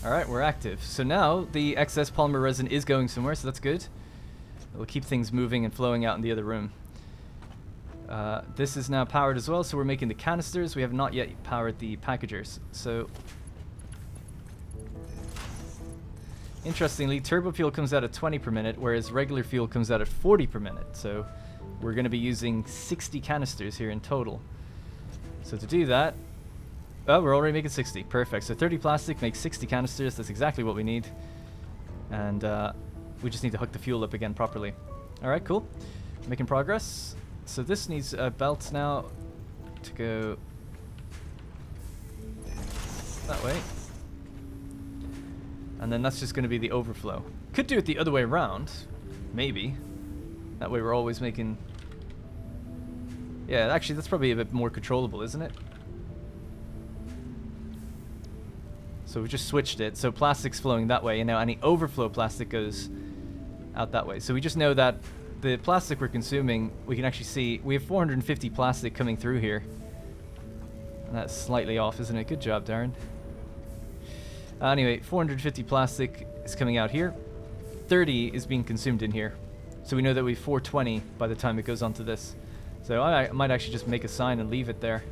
Alright, we're active. So now the excess polymer resin is going somewhere, so that's good. It'll keep things moving and flowing out in the other room. This is now powered as well, so we're making the canisters. We have not yet powered the packagers. So interestingly, turbo fuel comes out at 20 per minute, whereas regular fuel comes out at 40 per minute. So we're going to be using 60 canisters here in total. So to do that, oh, we're already making 60. Perfect. So 30 plastic makes 60 canisters. That's exactly what we need. And we just need to hook the fuel up again properly. All right, cool. Making progress. So this needs a belt now to go that way. And then that's just going to be the overflow. Could do it the other way around. Maybe. That way we're always making... Yeah, actually that's probably a bit more controllable, isn't it? So we just switched it. So plastic's flowing that way, and now any overflow plastic goes out that way. So we just know that the plastic we're consuming, we can actually see we have 450 plastic coming through here. And that's slightly off, isn't it? Good job, Darren. Anyway, 450 plastic is coming out here. 30 is being consumed in here. So we know that we have 420 by the time it goes onto this. So I might actually just make a sign and leave it there.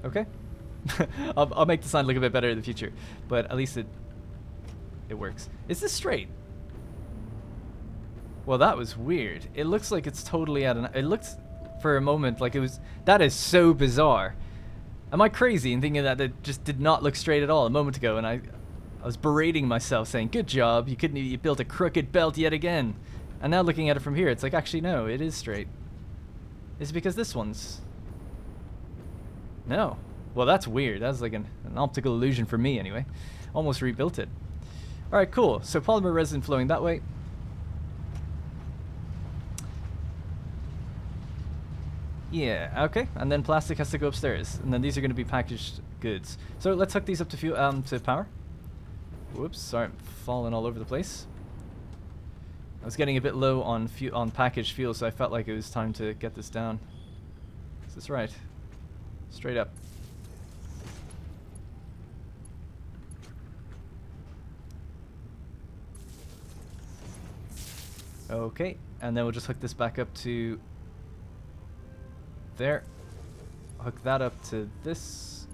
Okay. I'll make the sign look a bit better in the future, but at least it works. Is this straight? Well, that was weird. It looks like it's totally at an... It looked for a moment like it was... That is so bizarre. Am I crazy in thinking that it just did not look straight at all a moment ago, and I was berating myself saying, good job, you built a crooked belt yet again. And now looking at it from here, it's like, actually no, it is straight. Is it because this one's... No. Well, that's weird. That's like an optical illusion for me anyway. Almost rebuilt it. Alright, cool. So polymer resin flowing that way. Yeah, okay. And then plastic has to go upstairs. And then these are going to be packaged goods. So let's hook these up to power. Whoops, sorry, I'm falling all over the place. I was getting a bit low on packaged fuel, so I felt like it was time to get this down. Is this right? Straight up. Okay, and then we'll just hook this back up to there. Hook that up to this.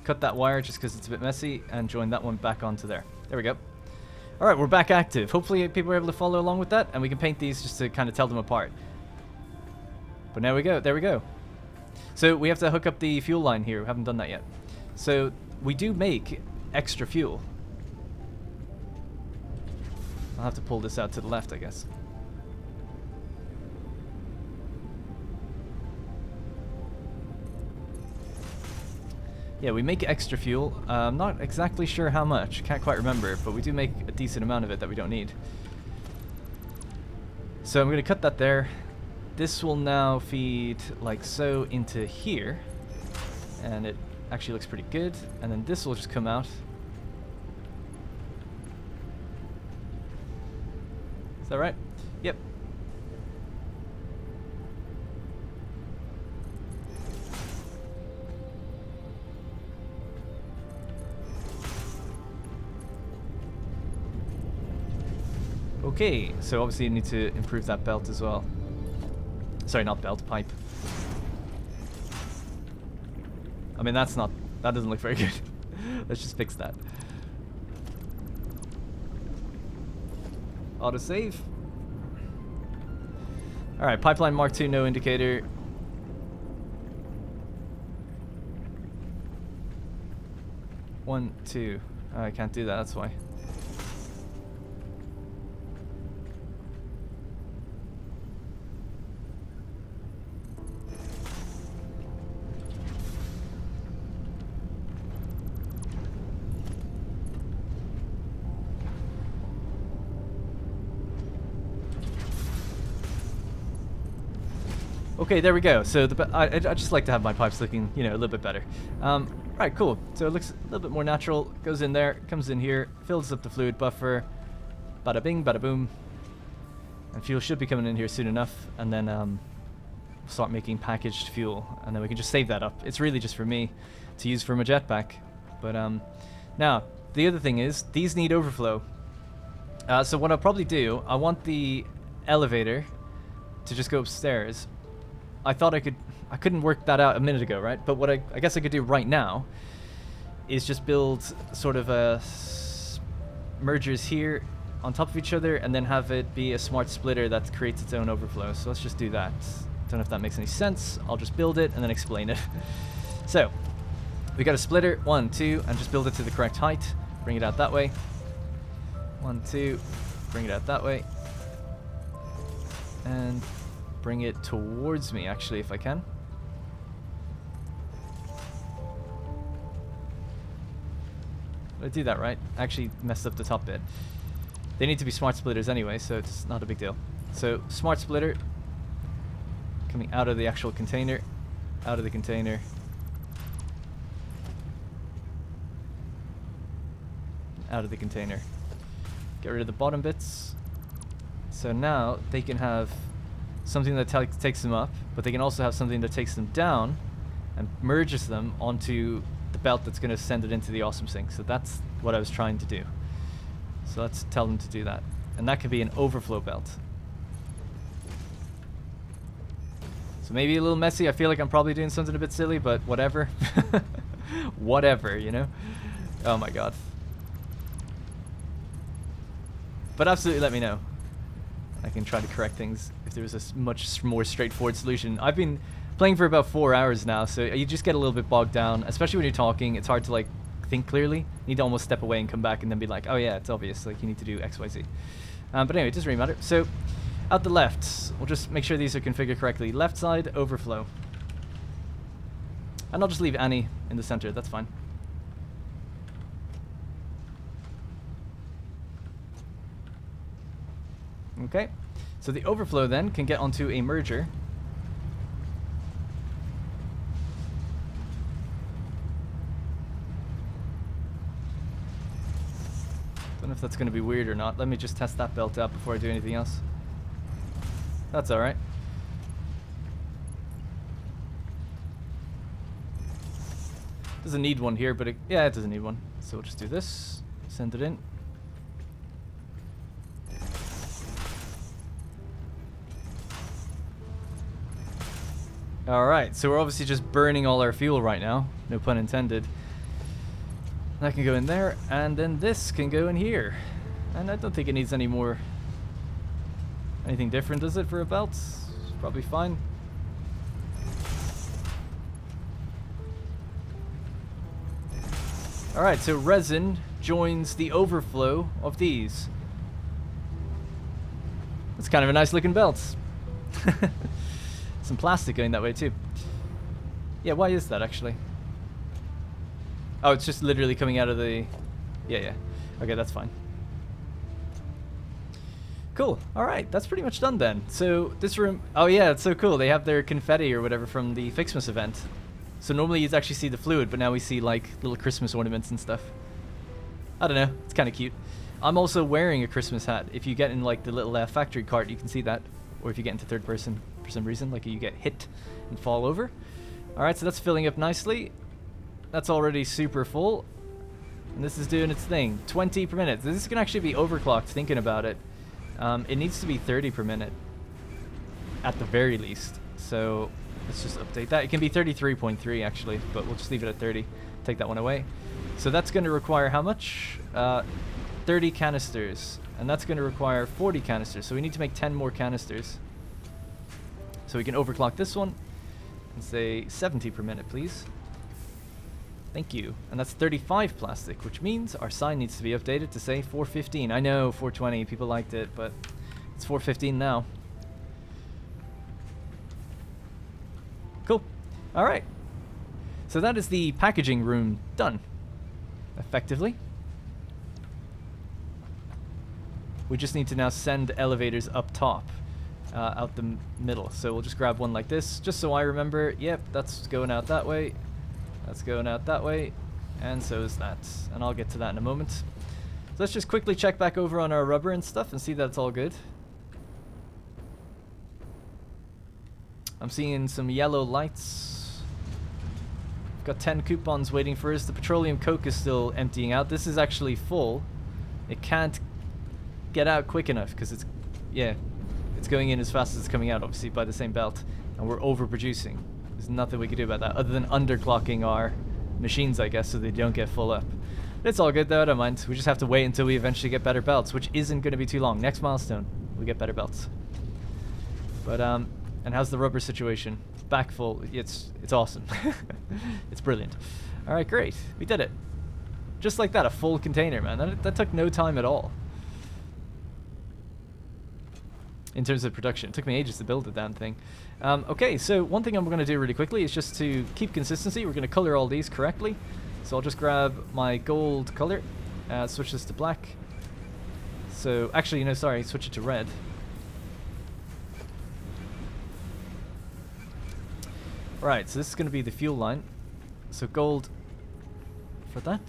Cut that wire just because it's a bit messy, and join that one back onto there. There we go. Alright, we're back active. Hopefully people are able to follow along with that, and we can paint these just to kind of tell them apart. But there we go, there we go. So we have to hook up the fuel line here. We haven't done that yet. So we do make extra fuel. I'll have to pull this out to the left, I guess. Yeah, we make extra fuel. I'm not exactly sure how much. Can't quite remember, but we do make a decent amount of it that we don't need. So I'm going to cut that there. This will now feed like so into here, and it actually looks pretty good. And then this will just come out. Is that right? Yep. Okay, so obviously you need to improve that belt as well. Sorry, not belt, pipe. I mean, that doesn't look very good. Let's just fix that. Autosave. Alright, pipeline Mark II, no indicator. One, two. Oh, I can't do that, that's why. Okay, there we go. So I just like to have my pipes looking, you know, a little bit better. Right, cool. So it looks a little bit more natural. Goes in there, comes in here, fills up the fluid buffer. Bada bing, bada boom. And fuel should be coming in here soon enough. And then we'll start making packaged fuel. And then we can just save that up. It's really just for me to use for my jetpack. But now, the other thing is, these need overflow. So what I'll probably do, I want the elevator to just go upstairs. I thought I couldn't work that out a minute ago, right? But what I guess I could do right now is just build sort of mergers here on top of each other, and then have it be a smart splitter that creates its own overflow. So let's just do that. Don't know if that makes any sense. I'll just build it and then explain it. So we got a splitter, 1, 2, and just build it to the correct height. Bring it out that way. 1, 2, bring it out that way. And bring it towards me, actually, if I can. Did I do that right? I actually messed up the top bit. They need to be smart splitters anyway, so it's not a big deal. So, smart splitter coming out of the actual container, out of the container. Out of the container. Get rid of the bottom bits. So now they can have something that takes them up, but they can also have something that takes them down and merges them onto the belt that's going to send it into the awesome sink. So that's what I was trying to do. So let's tell them to do that. And that could be an overflow belt. So maybe a little messy. I feel like I'm probably doing something a bit silly, but whatever. Whatever, you know? Oh my god. But absolutely let me know. I can try to correct things if there was a much more straightforward solution. I've been playing for about 4 hours now, so you just get a little bit bogged down, especially when you're talking. It's hard to like think clearly. You need to almost step away and come back and then be like, oh yeah, it's obvious, like you need to do X, Y, Z. But anyway, it doesn't really matter. So out the left, we'll just make sure these are configured correctly. Left side, overflow. And I'll just leave Annie in the center, that's fine. Okay, so the overflow then can get onto a merger. Don't know if that's going to be weird or not. Let me just test that belt out before I do anything else. That's alright. Doesn't need one here, but yeah, it doesn't need one. So we'll just do this, send it in. Alright, so we're obviously just burning all our fuel right now. No pun intended. That can go in there, and then this can go in here. And I don't think it needs any more... anything different, does it, for a belt? It's probably fine. Alright, so resin joins the overflow of these. It's kind of a nice looking belt. Some plastic going that way too. Yeah, why is that actually? Oh, it's just literally coming out of the... Yeah. Okay, that's fine. Cool. Alright, that's pretty much done then. So, this room... Oh yeah, it's so cool. They have their confetti or whatever from the Fixmas event. So normally you'd actually see the fluid, but now we see like little Christmas ornaments and stuff. I don't know. It's kind of cute. I'm also wearing a Christmas hat. If you get in like the little factory cart, you can see that. Or if you get into third person for some reason, like you get hit and fall over. Alright, so that's filling up nicely. That's already super full. And this is doing its thing. 20 per minute. This can actually be overclocked thinking about it. It needs to be 30 per minute. At the very least. So let's just update that. It can be 33.3 actually, but we'll just leave it at 30. Take that one away. So that's going to require how much? 30 canisters. And that's going to require 40 canisters. So we need to make 10 more canisters. So we can overclock this one. And say 70 per minute, please. Thank you. And that's 35 plastic, which means our sign needs to be updated to say 415. I know, 420. People liked it, but it's 415 now. Cool. All right. So that is the packaging room done. Effectively. We just need to now send elevators up top, out the middle. So we'll just grab one like this, just so I remember, yep, that's going out that way. That's going out that way. And so is that. And I'll get to that in a moment. So let's just quickly check back over on our rubber and stuff and see that it's all good. I'm seeing some yellow lights. We've got 10 coupons waiting for us. The petroleum coke is still emptying out. This is actually full. It can't get out quick enough because it's, yeah, it's going in as fast as it's coming out, obviously, by the same belt. And we're overproducing. There's nothing we can do about that other than underclocking our machines, I guess, so they don't get full up. It's all good though, I don't mind. We just have to wait until we eventually get better belts, which isn't going to be too long. Next milestone, we get better belts. But, and how's the rubber situation? Back full. It's awesome. It's brilliant. Alright, great. We did it. Just like that, a full container, man. That took no time at all. In terms of production. It took me ages to build the damn thing. Okay, so one thing I'm going to do really quickly is just to keep consistency. We're going to color all these correctly. So I'll just grab my gold color, switch this to black. So actually, no, sorry, switch it to red. Right, so this is going to be the fuel line. So gold for that.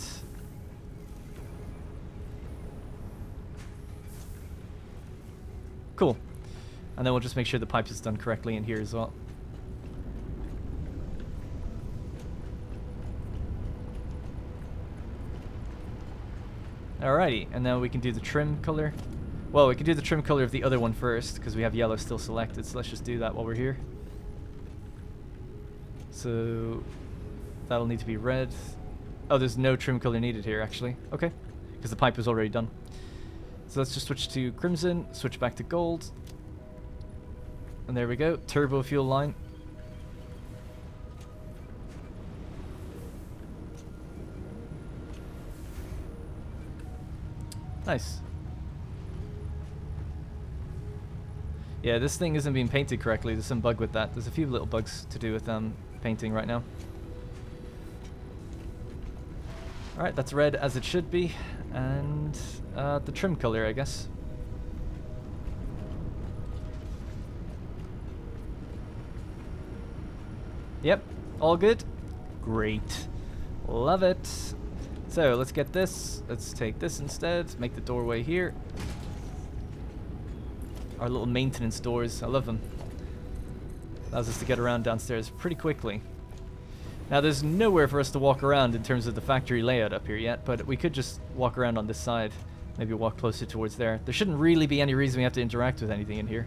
Cool. And then we'll just make sure the pipe is done correctly in here as well. Alrighty, and now we can do the trim color. Well, we can do the trim color of the other one first, because we have yellow still selected, so let's just do that while we're here. So that'll need to be red. Oh, there's no trim color needed here, actually. Okay, because the pipe was already done. So let's just switch to crimson, switch back to gold. And there we go, turbo fuel line. Nice. Yeah, this thing isn't being painted correctly. There's some bug with that. There's a few little bugs to do with painting right now. Alright, that's red as it should be. And the trim color, I guess. Yep, all good. Great. Love it. So let's get this. Let's take this instead. Make the doorway here. Our little maintenance doors. I love them. Allows us to get around downstairs pretty quickly. Now there's nowhere for us to walk around in terms of the factory layout up here yet, but we could just walk around on this side. Maybe walk closer towards there. There shouldn't really be any reason we have to interact with anything in here.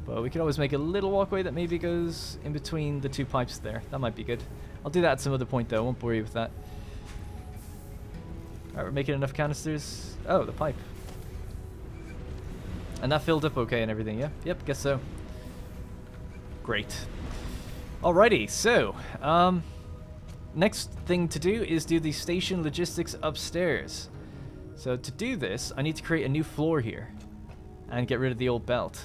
But we could always make a little walkway that maybe goes in between the two pipes there. That might be good. I'll do that at some other point though. I won't bore you with that. Alright, we're making enough canisters. Oh, the pipe. And that filled up okay and everything, yeah? Yep, guess so. Great. Alrighty, so, next thing to do is do the station logistics upstairs. So to do this, I need to create a new floor here. And get rid of the old belt.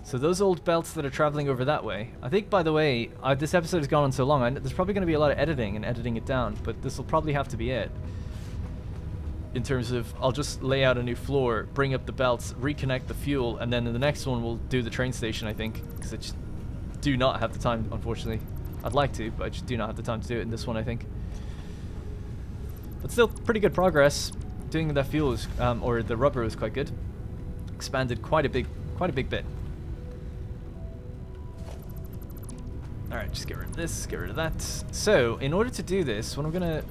So those old belts that are traveling over that way. I think, by the way, this episode has gone on so long, there's probably going to be a lot of editing and editing it down, but this will probably have to be it. In terms of, I'll just lay out a new floor, bring up the belts, reconnect the fuel, and then in the next one we'll do the train station, I think. Because I just do not have the time, unfortunately. I'd like to, but I just do not have the time to do it in this one, I think. But still, pretty good progress. Doing that fuel is, or the rubber was quite good. Expanded quite a big bit. Alright, just get rid of this, get rid of that. So, in order to do this, what I'm going to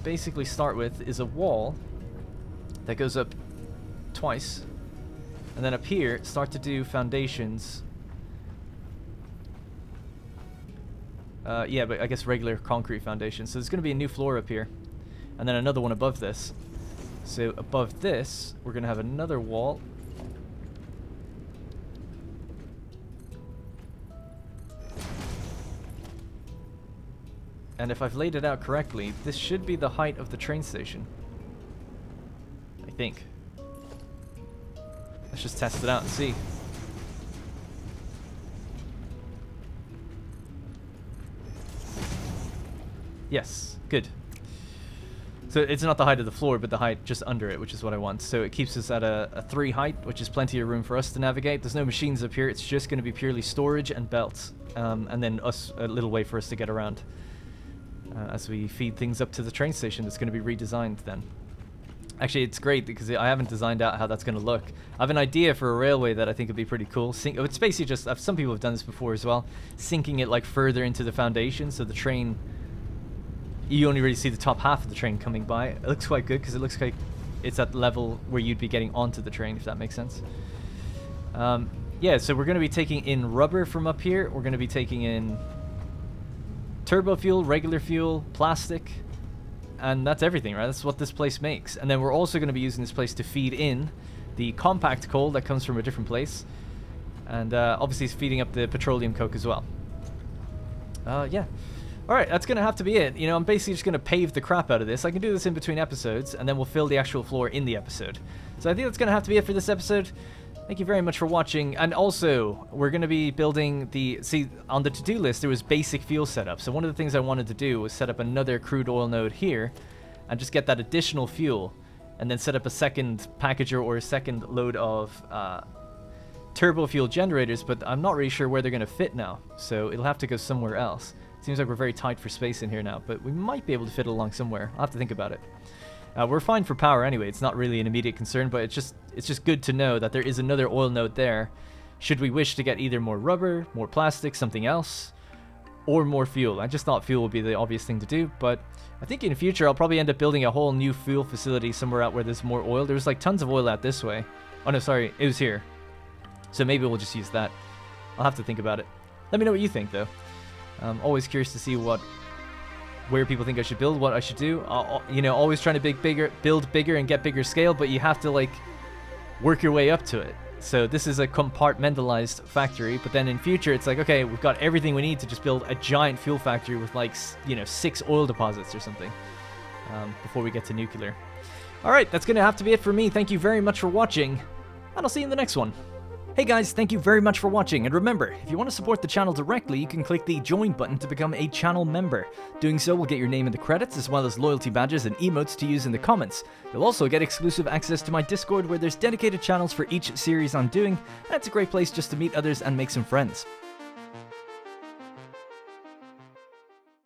basically start with is a wall that goes up twice. And then up here, start to do foundations. Yeah, but I guess regular concrete foundations. So there's going to be a new floor up here. And then another one above this. So above this, we're going to have another wall. And if I've laid it out correctly, this should be the height of the train station. I think. Let's just test it out and see. Yes, good. So it's not the height of the floor, but the height just under it, which is what I want. So it keeps us at a 3 height, which is plenty of room for us to navigate. There's no machines up here. It's just going to be purely storage and belts. And then a little way for us to get around. As we feed things up to the train station that's going to be redesigned then. Actually, it's great because I haven't designed out how that's going to look. I have an idea for a railway that I think would be pretty cool. It's basically just, some people have done this before as well, sinking it like further into the foundation so the train, you only really see the top half of the train coming by. It looks quite good because it looks like it's at the level where you'd be getting onto the train, if that makes sense. Yeah, so we're going to be taking in rubber from up here. We're going to be taking in turbo fuel, regular fuel, plastic, and that's everything, right? That's what this place makes. And then we're also going to be using this place to feed in the compact coal that comes from a different place. And obviously it's feeding up the petroleum coke as well. Yeah. Alright, that's going to have to be it. You know, I'm basically just going to pave the crap out of this. I can do this in between episodes, and then we'll fill the actual floor in the episode. So I think that's going to have to be it for this episode. Thank you very much for watching, and also, we're going to be building see, on the to-do list, there was basic fuel setup, so one of the things I wanted to do was set up another crude oil node here, and just get that additional fuel, and then set up a second packager or a second load of turbo fuel generators, but I'm not really sure where they're going to fit now, so it'll have to go somewhere else. Seems like we're very tight for space in here now, but we might be able to fit it along somewhere. I'll have to think about it. We're fine for power anyway. It's not really an immediate concern, but it's just good to know that there is another oil node there, should we wish to get either more rubber, more plastic, something else, or more fuel. I just thought fuel would be the obvious thing to do, but I think in the future I'll probably end up building a whole new fuel facility somewhere out where there's more oil. There's like tons of oil out this way. Oh no, sorry, it was here. So maybe we'll just use that. I'll have to think about it. Let me know what you think, though. I'm always curious to see where people think I should build, what I should do. You know, always trying to build bigger and get bigger scale, but you have to, like, work your way up to it. So this is a compartmentalized factory, but then in future it's like, okay, we've got everything we need to just build a giant fuel factory with, like, you know, 6 oil deposits or something before we get to nuclear. Alright, that's going to have to be it for me. Thank you very much for watching, and I'll see you in the next one. Hey guys, thank you very much for watching, and remember, if you want to support the channel directly, you can click the join button to become a channel member. Doing so will get your name in the credits, as well as loyalty badges and emotes to use in the comments. You'll also get exclusive access to my Discord, where there's dedicated channels for each series I'm doing, and it's a great place just to meet others and make some friends.